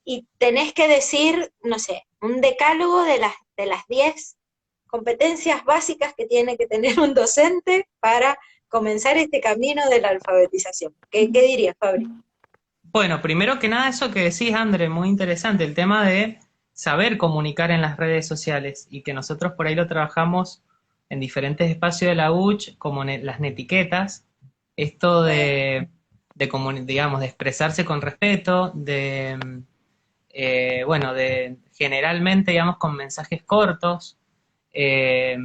y tenés que decir, no sé, un decálogo de las 10 competencias básicas que tiene que tener un docente para comenzar este camino de la alfabetización. ¿Qué dirías, Fabri? Bueno, primero que nada, eso que decís, André, muy interesante, el tema de saber comunicar en las redes sociales y que nosotros por ahí lo trabajamos en diferentes espacios de la UCH, como las netiquetas, esto digamos, de expresarse con respeto, bueno, de generalmente, digamos, con mensajes cortos, eh,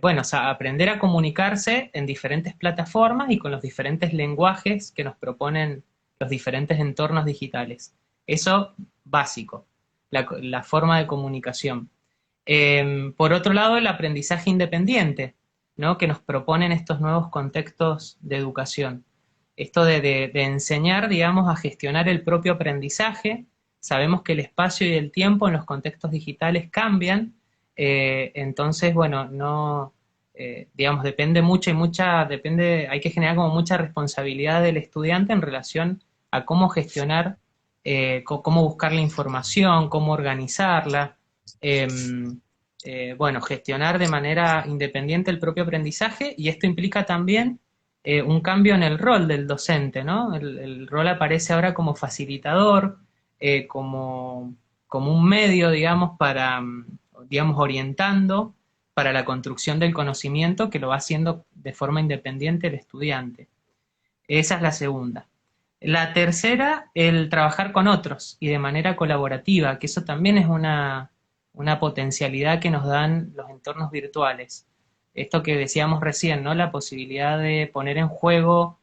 bueno, o sea, aprender a comunicarse en diferentes plataformas y con los diferentes lenguajes que nos proponen los diferentes entornos digitales. Eso básico, la forma de comunicación. Por otro lado, el aprendizaje independiente, ¿no? Que nos proponen estos nuevos contextos de educación. Esto de enseñar, digamos, a gestionar el propio aprendizaje. Sabemos que el espacio y el tiempo en los contextos digitales cambian, entonces, bueno, no, digamos, depende mucho hay que generar como mucha responsabilidad del estudiante en relación a cómo gestionar, cómo buscar la información, cómo organizarla, bueno, gestionar de manera independiente el propio aprendizaje, y esto implica también un cambio en el rol del docente, ¿no? El rol aparece ahora como facilitador, como un medio, digamos, digamos, orientando para la construcción del conocimiento, que lo va haciendo de forma independiente el estudiante. Esa es la segunda. La tercera, el trabajar con otros y de manera colaborativa, que eso también es una potencialidad que nos dan los entornos virtuales. Esto que decíamos recién, ¿no? La posibilidad de poner en juego,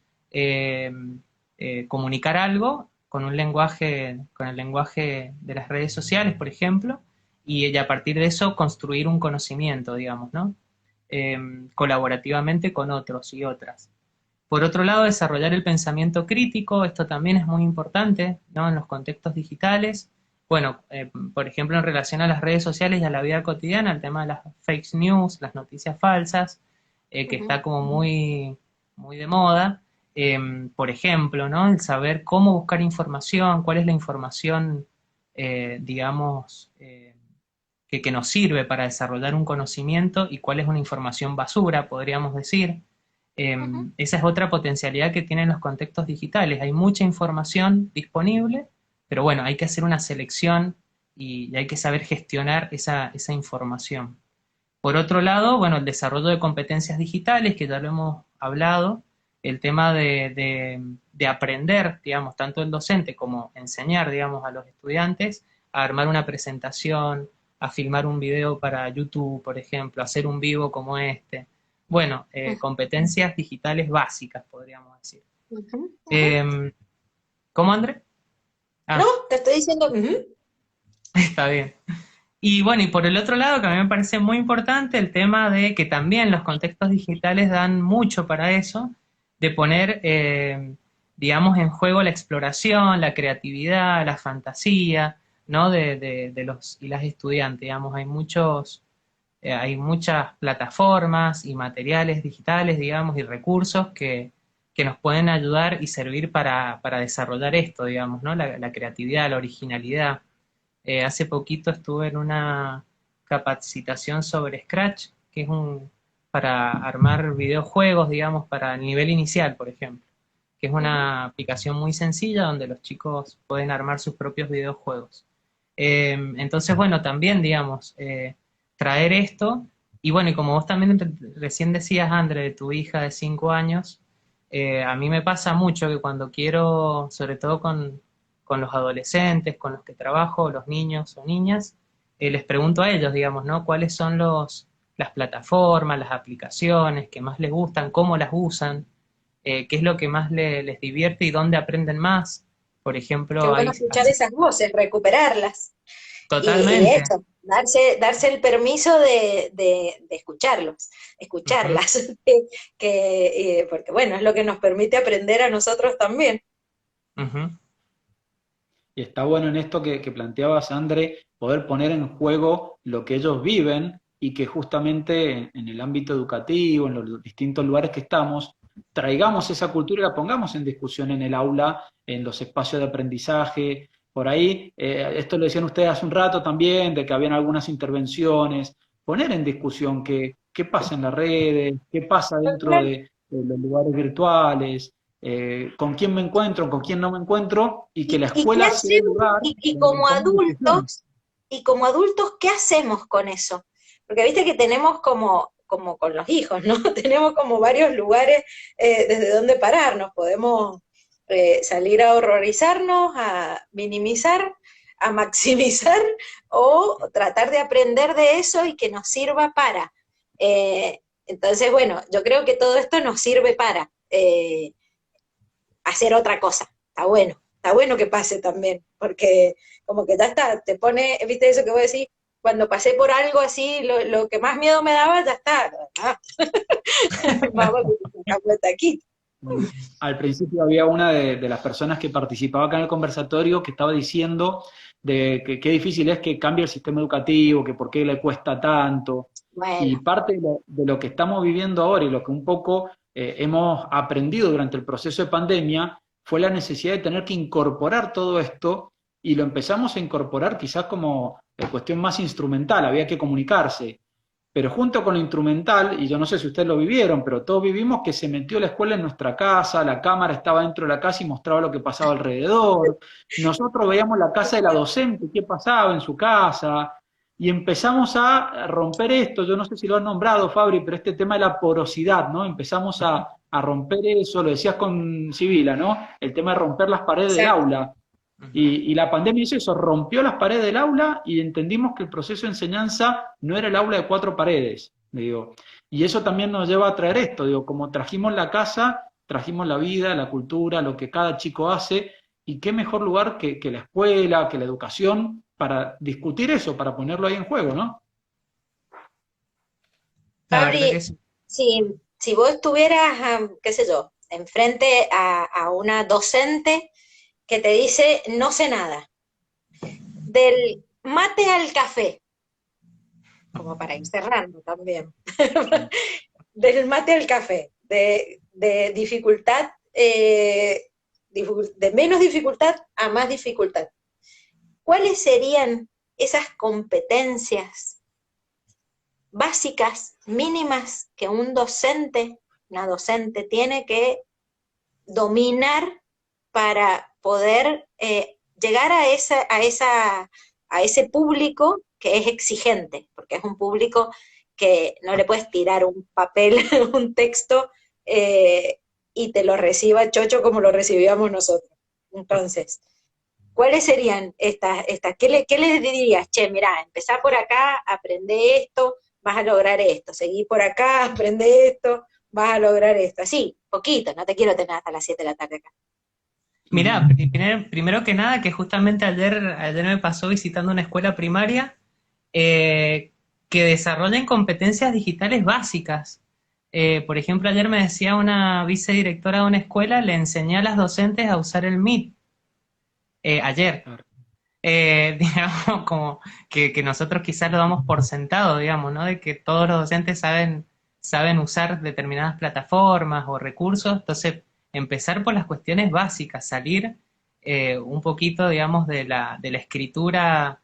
comunicar algo con un lenguaje, con el lenguaje de las redes sociales, por ejemplo, y a partir de eso construir un conocimiento, digamos, ¿no? Colaborativamente con otros y otras. Por otro lado, desarrollar el pensamiento crítico, esto también es muy importante, ¿no? En los contextos digitales. Bueno, por ejemplo, en relación a las redes sociales y a la vida cotidiana, el tema de las fake news, las noticias falsas, que está como muy, muy de moda. Por ejemplo, ¿no? El saber cómo buscar información, cuál es la información, digamos, que nos sirve para desarrollar un conocimiento y cuál es una información basura, podríamos decir. Esa es otra potencialidad que tienen los contextos digitales. Hay mucha información disponible, pero bueno, hay que hacer una selección y hay que saber gestionar esa información. Por otro lado, bueno, el desarrollo de competencias digitales, que ya lo hemos hablado, el tema de aprender, digamos, tanto el docente como enseñar, digamos, a los estudiantes a armar una presentación, a filmar un video para YouTube, por ejemplo, a hacer un vivo como este. Bueno, competencias digitales básicas, podríamos decir. ¿Cómo, André? No, te estoy diciendo. Está bien. Y bueno, y por el otro lado, que a mí me parece muy importante, el tema de que también los contextos digitales dan mucho para eso, de poner, digamos, en juego la exploración, la creatividad, la fantasía, ¿no? De los y las estudiantes, digamos, hay muchas plataformas y materiales digitales, digamos, y recursos que nos pueden ayudar y servir para desarrollar esto, digamos, ¿no? La creatividad, la originalidad. Hace poquito estuve en una capacitación sobre Scratch, que es para armar videojuegos, digamos, para el nivel inicial, por ejemplo, que es una aplicación muy sencilla donde los chicos pueden armar sus propios videojuegos. Entonces, bueno, también, digamos, traer esto, y bueno, y como vos también recién decías, André, de tu hija de 5 años, a mí me pasa mucho que cuando quiero, sobre todo con los adolescentes, con los que trabajo, los niños o niñas, les pregunto a ellos, digamos, ¿no? ¿Cuáles son las plataformas, las aplicaciones que más les gustan, cómo las usan, qué es lo que más les divierte y dónde aprenden más? Por ejemplo, Qué bueno escuchar esas voces, recuperarlas. Y de totalmente. hecho, darse el permiso de escucharlos, escucharlas, porque bueno, es lo que nos permite aprender a nosotros también. Y está bueno en esto que planteabas, André, poder poner en juego lo que ellos viven y que justamente en el ámbito educativo, en los distintos lugares que estamos, traigamos esa cultura y la pongamos en discusión en el aula, en los espacios de aprendizaje, por ahí, esto lo decían ustedes hace un rato también, de que habían algunas intervenciones, poner en discusión qué pasa en las redes, qué pasa dentro de los lugares virtuales, con quién me encuentro, con quién no me encuentro, y que la ¿Y qué escuela sea el hacemos? lugar Y donde pongamos discusión. como adultos, ¿qué hacemos con eso? Porque viste que tenemos como con los hijos, ¿no? Tenemos como varios lugares desde donde pararnos. Podemos salir a horrorizarnos, a minimizar, a maximizar o tratar de aprender de eso y que nos sirva para. Entonces, bueno, yo creo que todo esto nos sirve para hacer otra cosa. Está bueno que pase también, porque como que ya está, te pone, viste eso que voy a decir, cuando pasé por algo así, lo que más miedo me daba, ya está. Ah, vamos a vuelta aquí. Al principio había una de las personas que participaba acá en el conversatorio que estaba diciendo de que qué difícil es que cambie el sistema educativo, que por qué le cuesta tanto. Y Bueno, parte de lo que estamos viviendo ahora y lo que un poco hemos aprendido durante el proceso de pandemia fue la necesidad de tener que incorporar todo esto y lo empezamos a incorporar quizás como cuestión más instrumental, había que comunicarse. Pero junto con lo instrumental, y yo no sé si ustedes lo vivieron, pero todos vivimos que se metió la escuela en nuestra casa, la cámara estaba dentro de la casa y mostraba lo que pasaba alrededor. Nosotros veíamos la casa de la docente, qué pasaba en su casa, y empezamos a romper esto. Yo no sé si lo han nombrado, Fabri, pero este tema de la porosidad, ¿no? Empezamos a romper eso, lo decías con Sibila, ¿no? El tema de romper las paredes del exacto. aula. Y la pandemia hizo eso, rompió las paredes del aula y entendimos que el proceso de enseñanza no era el aula de cuatro paredes, digo. Y eso también nos lleva a traer esto, digo, como trajimos la casa, trajimos la vida, la cultura, lo que cada chico hace, y qué mejor lugar que la escuela, que la educación, para discutir eso, para ponerlo ahí en juego, ¿no? La verdad que Fabri, sí. si vos estuvieras, qué sé yo, enfrente a una docente que te dice, no sé nada, del mate al café, como para ir cerrando también, del mate al café, de dificultad, de menos dificultad a más dificultad. ¿Cuáles serían esas competencias básicas, mínimas, que un docente, una docente tiene que dominar para poder llegar a ese público que es exigente, porque es un público que no le puedes tirar un papel, un texto, y te lo reciba chocho como lo recibíamos nosotros? Entonces, ¿cuáles serían estas? ¿Qué le dirías? Che, mirá, empezá por acá, aprende esto, vas a lograr esto. Seguí por acá, aprende esto, vas a lograr esto. Así, poquito, no te quiero tener hasta las 7 de la tarde acá. Mirá, primero que nada, que justamente ayer me pasó visitando una escuela primaria eh, que desarrollen competencias digitales básicas. Por ejemplo, ayer me decía una vicedirectora de una escuela, le enseñé a las docentes a usar el Meet, ayer. Claro. Digamos, como que nosotros quizás lo damos por sentado, digamos, ¿no? De que todos los docentes saben usar determinadas plataformas o recursos, entonces empezar por las cuestiones básicas, salir un poquito, digamos, de la escritura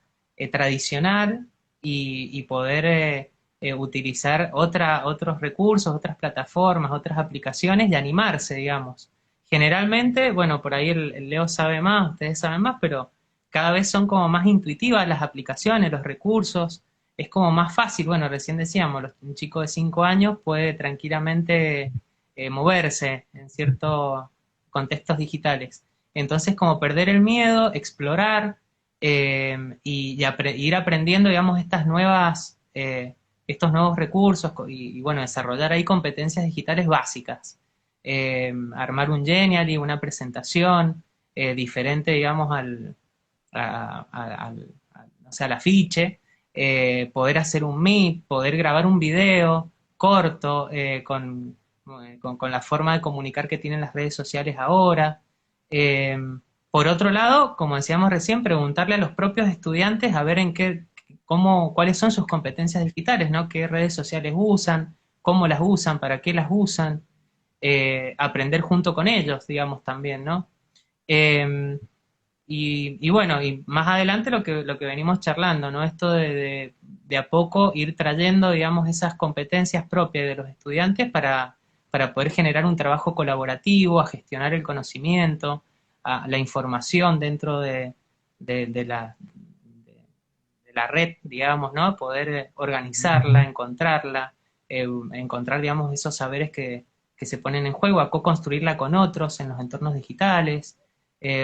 tradicional y poder utilizar otros recursos, otras plataformas, otras aplicaciones y animarse, digamos. Generalmente, bueno, por ahí el Leo sabe más, ustedes saben más, pero cada vez son como más intuitivas las aplicaciones, los recursos, es como más fácil. Bueno, recién decíamos, un chico de 5 años puede tranquilamente moverse en ciertos contextos digitales. Entonces, como perder el miedo, explorar ir aprendiendo, digamos, estos nuevos recursos y, bueno, desarrollar ahí competencias digitales básicas. Armar un Genially, una presentación diferente, digamos, o sea, al afiche, poder hacer un Meet, poder grabar un video corto con la forma de comunicar que tienen las redes sociales ahora. Eh, por otro lado, como decíamos recién, preguntarle a los propios estudiantes a ver cuáles son sus competencias digitales, ¿no? ¿Qué redes sociales usan? ¿Cómo las usan? ¿Para qué las usan? aprender junto con ellos, digamos, también, ¿no? Y bueno, y más adelante lo que venimos charlando, ¿no? Esto de a poco ir trayendo, digamos, esas competencias propias de los estudiantes para poder generar un trabajo colaborativo, a gestionar el conocimiento, a la información dentro de la red, digamos, ¿no? Poder organizarla, encontrar, digamos, esos saberes que se ponen en juego, a co-construirla con otros en los entornos digitales.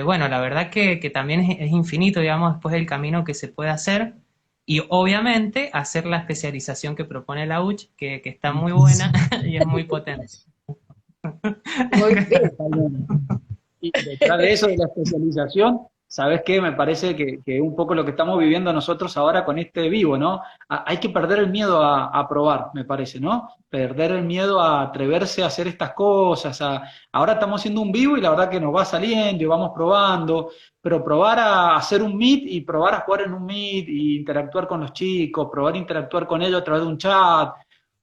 Bueno, la verdad que también es infinito, digamos, después del camino que se puede hacer, y obviamente hacer la especialización que propone la UCH, que está muy buena y es muy potente. Muy bien. Y detrás de eso, de la especialización, ¿sabes qué? Me parece que un poco lo que estamos viviendo nosotros ahora con este vivo, ¿no? Hay que perder el miedo a probar, me parece, ¿no? Perder el miedo a atreverse a hacer estas cosas. Ahora estamos haciendo un vivo y la verdad que nos va saliendo y vamos probando, pero probar a hacer un meet y probar a jugar en un meet y interactuar con los chicos, probar a interactuar con ellos a través de un chat.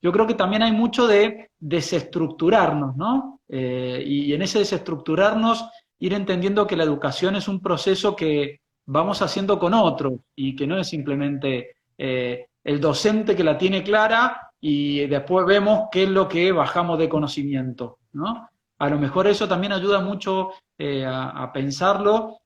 Yo creo que también hay mucho de desestructurarnos, ¿no? Y en ese desestructurarnos, ir entendiendo que la educación es un proceso que vamos haciendo con otros y que no es simplemente el docente que la tiene clara y después vemos qué es lo que bajamos de conocimiento, ¿no? A lo mejor eso también ayuda mucho a pensarlo,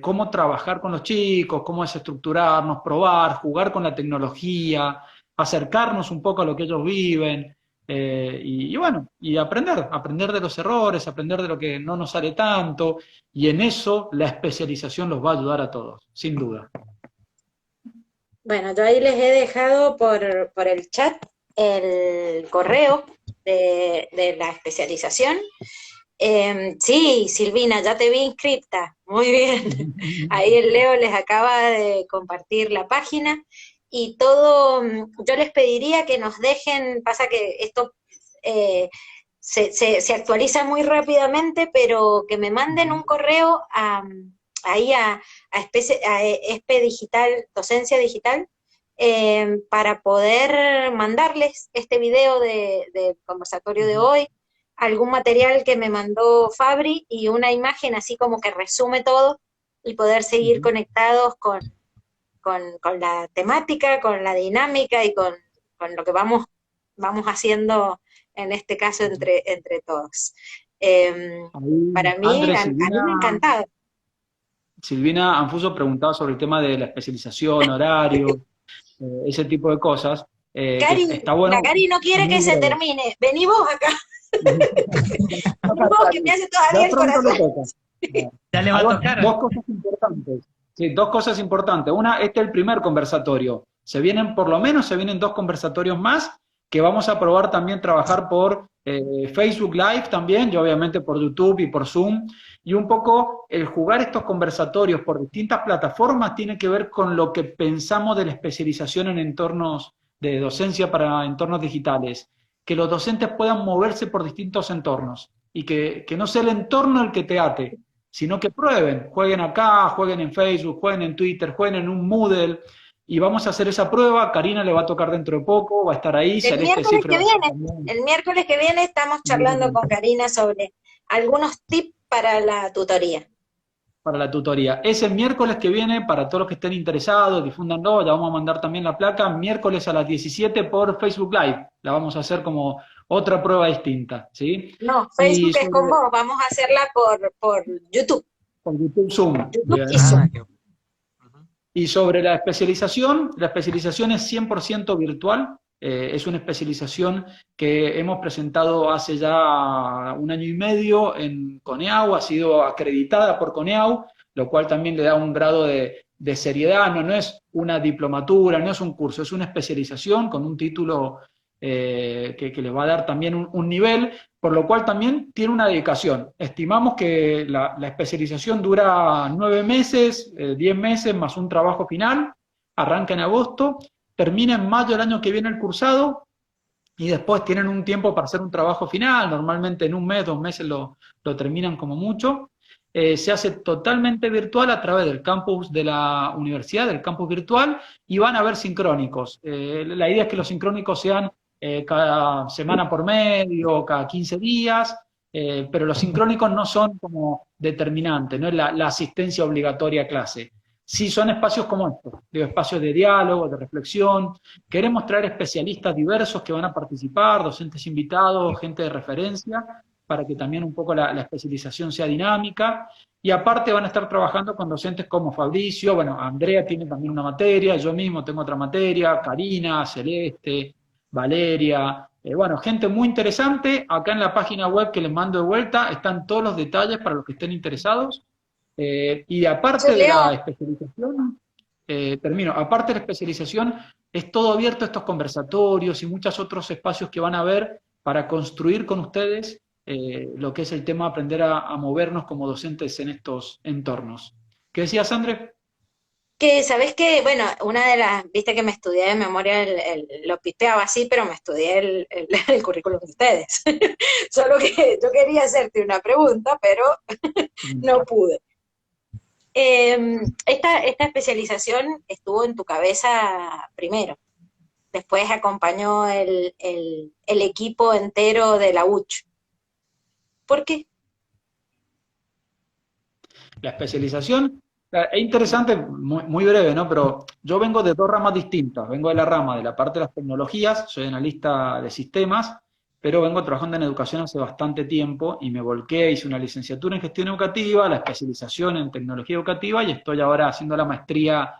cómo trabajar con los chicos, cómo desestructurarnos, probar, jugar con la tecnología, acercarnos un poco a lo que ellos viven, y bueno, y aprender de los errores, aprender de lo que no nos sale tanto, y en eso la especialización los va a ayudar a todos, sin duda. Bueno, yo ahí les he dejado por el chat el correo de la especialización. Sí, Silvina, ya te vi inscripta, muy bien. Ahí el Leo les acaba de compartir la página y todo. Yo les pediría que nos dejen, pasa que esto se actualiza muy rápidamente, pero que me manden un correo ahí a ESPE Digital, Docencia Digital, para poder mandarles este video del conversatorio de hoy, algún material que me mandó Fabri y una imagen así como que resume todo y poder seguir conectados con la temática, con la dinámica y con lo que vamos haciendo en este caso entre todos. Para mí, Andrés, a mí me ha encantado. Silvina Anfuso preguntaba sobre el tema de la especialización, horario, ese tipo de cosas. Cari, está bueno. La Cari no quiere que se termine. Vení vos acá. Vení vos, que me hace todavía el corazón. Ya le va a tocar. Dos cosas importantes. Sí, dos cosas importantes. Una, este es el primer conversatorio. Por lo menos se vienen 2 conversatorios más que vamos a probar también trabajar por Facebook Live también, y obviamente por YouTube y por Zoom. Y un poco el jugar estos conversatorios por distintas plataformas tiene que ver con lo que pensamos de la especialización en entornos de docencia para entornos digitales. Que los docentes puedan moverse por distintos entornos y que no sea el entorno el que te ate, sino que prueben, jueguen acá, jueguen en Facebook, jueguen en Twitter, jueguen en un Moodle, y vamos a hacer esa prueba. Karina le va a tocar dentro de poco, va a estar ahí. El miércoles que viene estamos charlando con Karina sobre algunos tips para la tutoría. Para la tutoría. Es el miércoles que viene, para todos los que estén interesados, difúndanlo, ya vamos a mandar también la placa, miércoles a las 17 por Facebook Live. La vamos a hacer como otra prueba distinta, ¿sí? No, Facebook es con vos, vamos a hacerla por YouTube. Por YouTube Zoom. YouTube y Zoom. Y sobre la especialización es 100% virtual. Es una especialización que hemos presentado hace ya 1 año y medio en CONEAU, ha sido acreditada por CONEAU, lo cual también le da un grado de seriedad. No es una diplomatura, no es un curso, es una especialización con un título que le va a dar también un nivel, por lo cual también tiene una dedicación. Estimamos que la especialización dura 9 meses, 10 meses más un trabajo final, arranca en agosto, termina en mayo del año que viene el cursado, y después tienen un tiempo para hacer un trabajo final, normalmente en 1 mes, 2 meses lo terminan como mucho. Se hace totalmente virtual a través del campus de la universidad, del campus virtual, y van a haber sincrónicos. La idea es que los sincrónicos sean cada semana por medio, cada 15 días, pero los sincrónicos no son como determinantes, no es la asistencia obligatoria a clase. Sí son espacios como estos, digo, espacios de diálogo, de reflexión. Queremos traer especialistas diversos que van a participar, docentes invitados, gente de referencia, para que también un poco la especialización sea dinámica. Y aparte van a estar trabajando con docentes como Fabricio, bueno, Andrea tiene también una materia, yo mismo tengo otra materia, Karina, Celeste, Valeria, bueno, gente muy interesante. Acá en la página web que les mando de vuelta están todos los detalles para los que estén interesados. Y Yo aparte de la leo, especialización, aparte de la especialización, es todo abierto a estos conversatorios y muchos otros espacios que van a haber para construir con ustedes lo que es el tema de aprender a movernos como docentes en estos entornos. ¿Qué decías, André? que sabés que, bueno, una de las, viste que me estudié de memoria, lo pisteaba así, pero me estudié el currículum de ustedes. Solo que yo quería hacerte una pregunta, pero no pude. Esta especialización estuvo en tu cabeza primero, después acompañó el equipo entero de la UCH. ¿Por qué? La especialización es interesante, muy breve, ¿no? Pero yo vengo de dos ramas distintas. Vengo de la rama de la parte de las tecnologías, soy analista de sistemas, pero vengo trabajando en educación hace bastante tiempo y me volqué, hice una licenciatura en gestión educativa, la especialización en tecnología educativa y estoy ahora haciendo la maestría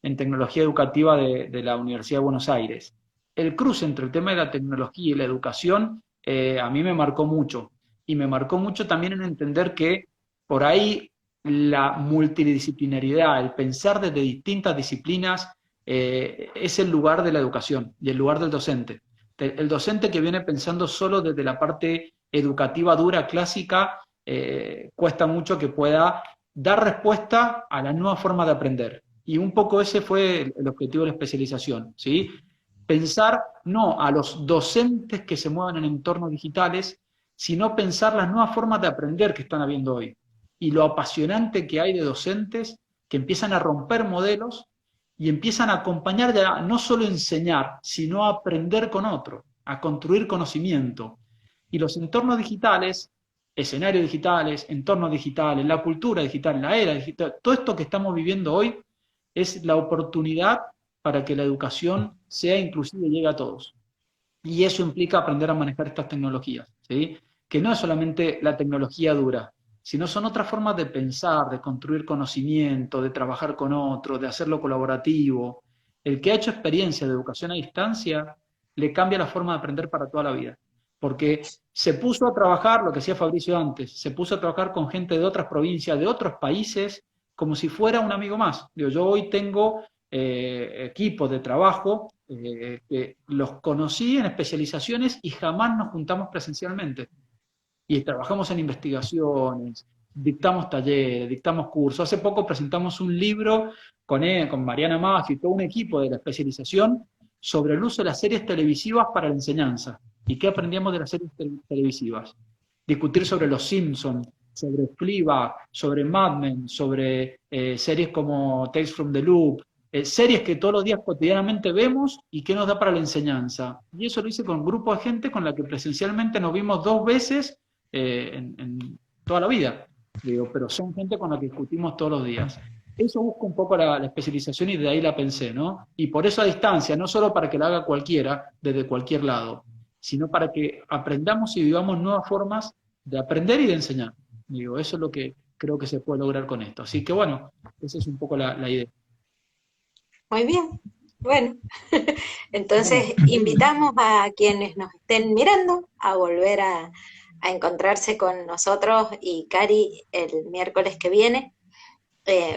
en tecnología educativa de la Universidad de Buenos Aires. El cruce entre el tema de la tecnología y la educación a mí me marcó mucho. Y me marcó mucho también en entender que por ahí la multidisciplinaridad, el pensar desde distintas disciplinas, es el lugar de la educación y el lugar del docente. El docente que viene pensando solo desde la parte educativa dura, clásica, cuesta mucho que pueda dar respuesta a la nueva forma de aprender. Y un poco ese fue el objetivo de la especialización, ¿sí? Pensar no a los docentes que se muevan en entornos digitales, sino pensar las nuevas formas de aprender que están habiendo hoy. Y lo apasionante que hay de docentes que empiezan a romper modelos y empiezan a acompañar, ya no solo enseñar, sino a aprender con otro, a construir conocimiento. Y los entornos digitales, escenarios digitales, entornos digitales, la cultura digital, la era digital, todo esto que estamos viviendo hoy es la oportunidad para que la educación sea inclusiva y llegue a todos. Y eso implica aprender a manejar estas tecnologías, ¿sí? Que no es solamente la tecnología dura, sino son otras formas de pensar, de construir conocimiento, de trabajar con otros, de hacerlo colaborativo. El que ha hecho experiencia de educación a distancia le cambia la forma de aprender para toda la vida. Porque se puso a trabajar, lo que decía Fabricio antes, se puso a trabajar con gente de otras provincias, de otros países, como si fuera un amigo más. Digo, yo hoy tengo equipos de trabajo que los conocí en especializaciones y jamás nos juntamos presencialmente. Y trabajamos en investigaciones, dictamos talleres, dictamos cursos. Hace poco presentamos un libro con Mariana Maggi y todo un equipo de la especialización sobre el uso de las series televisivas para la enseñanza. ¿Y qué aprendíamos de las series televisivas? Discutir sobre Los Simpsons, sobre Fleabag, sobre Mad Men, sobre series como Tales from the Loop, series que todos los días cotidianamente vemos y qué nos da para la enseñanza. Y eso lo hice con un grupo de gente con la que presencialmente nos vimos 2 veces en toda la vida. Digo, pero son gente con la que discutimos todos los días. Eso busca un poco la especialización y de ahí la pensé, ¿no? Y por eso a distancia, no solo para que la haga cualquiera, desde cualquier lado, sino para que aprendamos y vivamos nuevas formas de aprender y de enseñar. Digo, eso es lo que creo que se puede lograr con esto. Así que bueno, esa es un poco la idea. Muy bien. Bueno, entonces invitamos a quienes nos estén mirando a volver a encontrarse con nosotros y Cari el miércoles que viene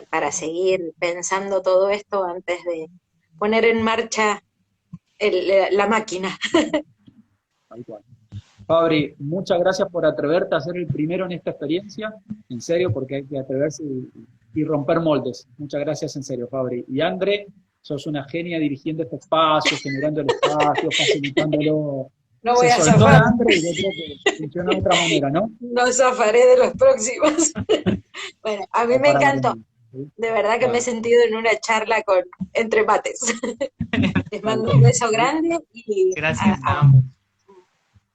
para seguir pensando todo esto antes de poner en marcha la máquina. Tal cual. Fabri, muchas gracias por atreverte a ser el primero en esta experiencia, en serio, porque hay que atreverse y romper moldes. Muchas gracias, en serio, Fabri. Y André, sos una genia dirigiendo este espacio, generando el espacio, facilitándolo. No voy Se a soltó zafar. André y yo creo que funciona de otra manera, ¿no? No zafaré de los próximos. Bueno, a mí me Para encantó. aprender, ¿sí? De verdad que me he Bueno, sentido en una charla entre mates. Les mando un beso grande y Gracias a ambos.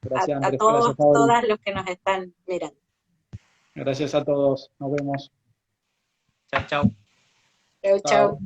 Gracias, a Andrés. todos, Gracias, Fabri. todas los que nos están mirando. Gracias a todos. Nos vemos. Chao, chao. Chau, chau. Chao.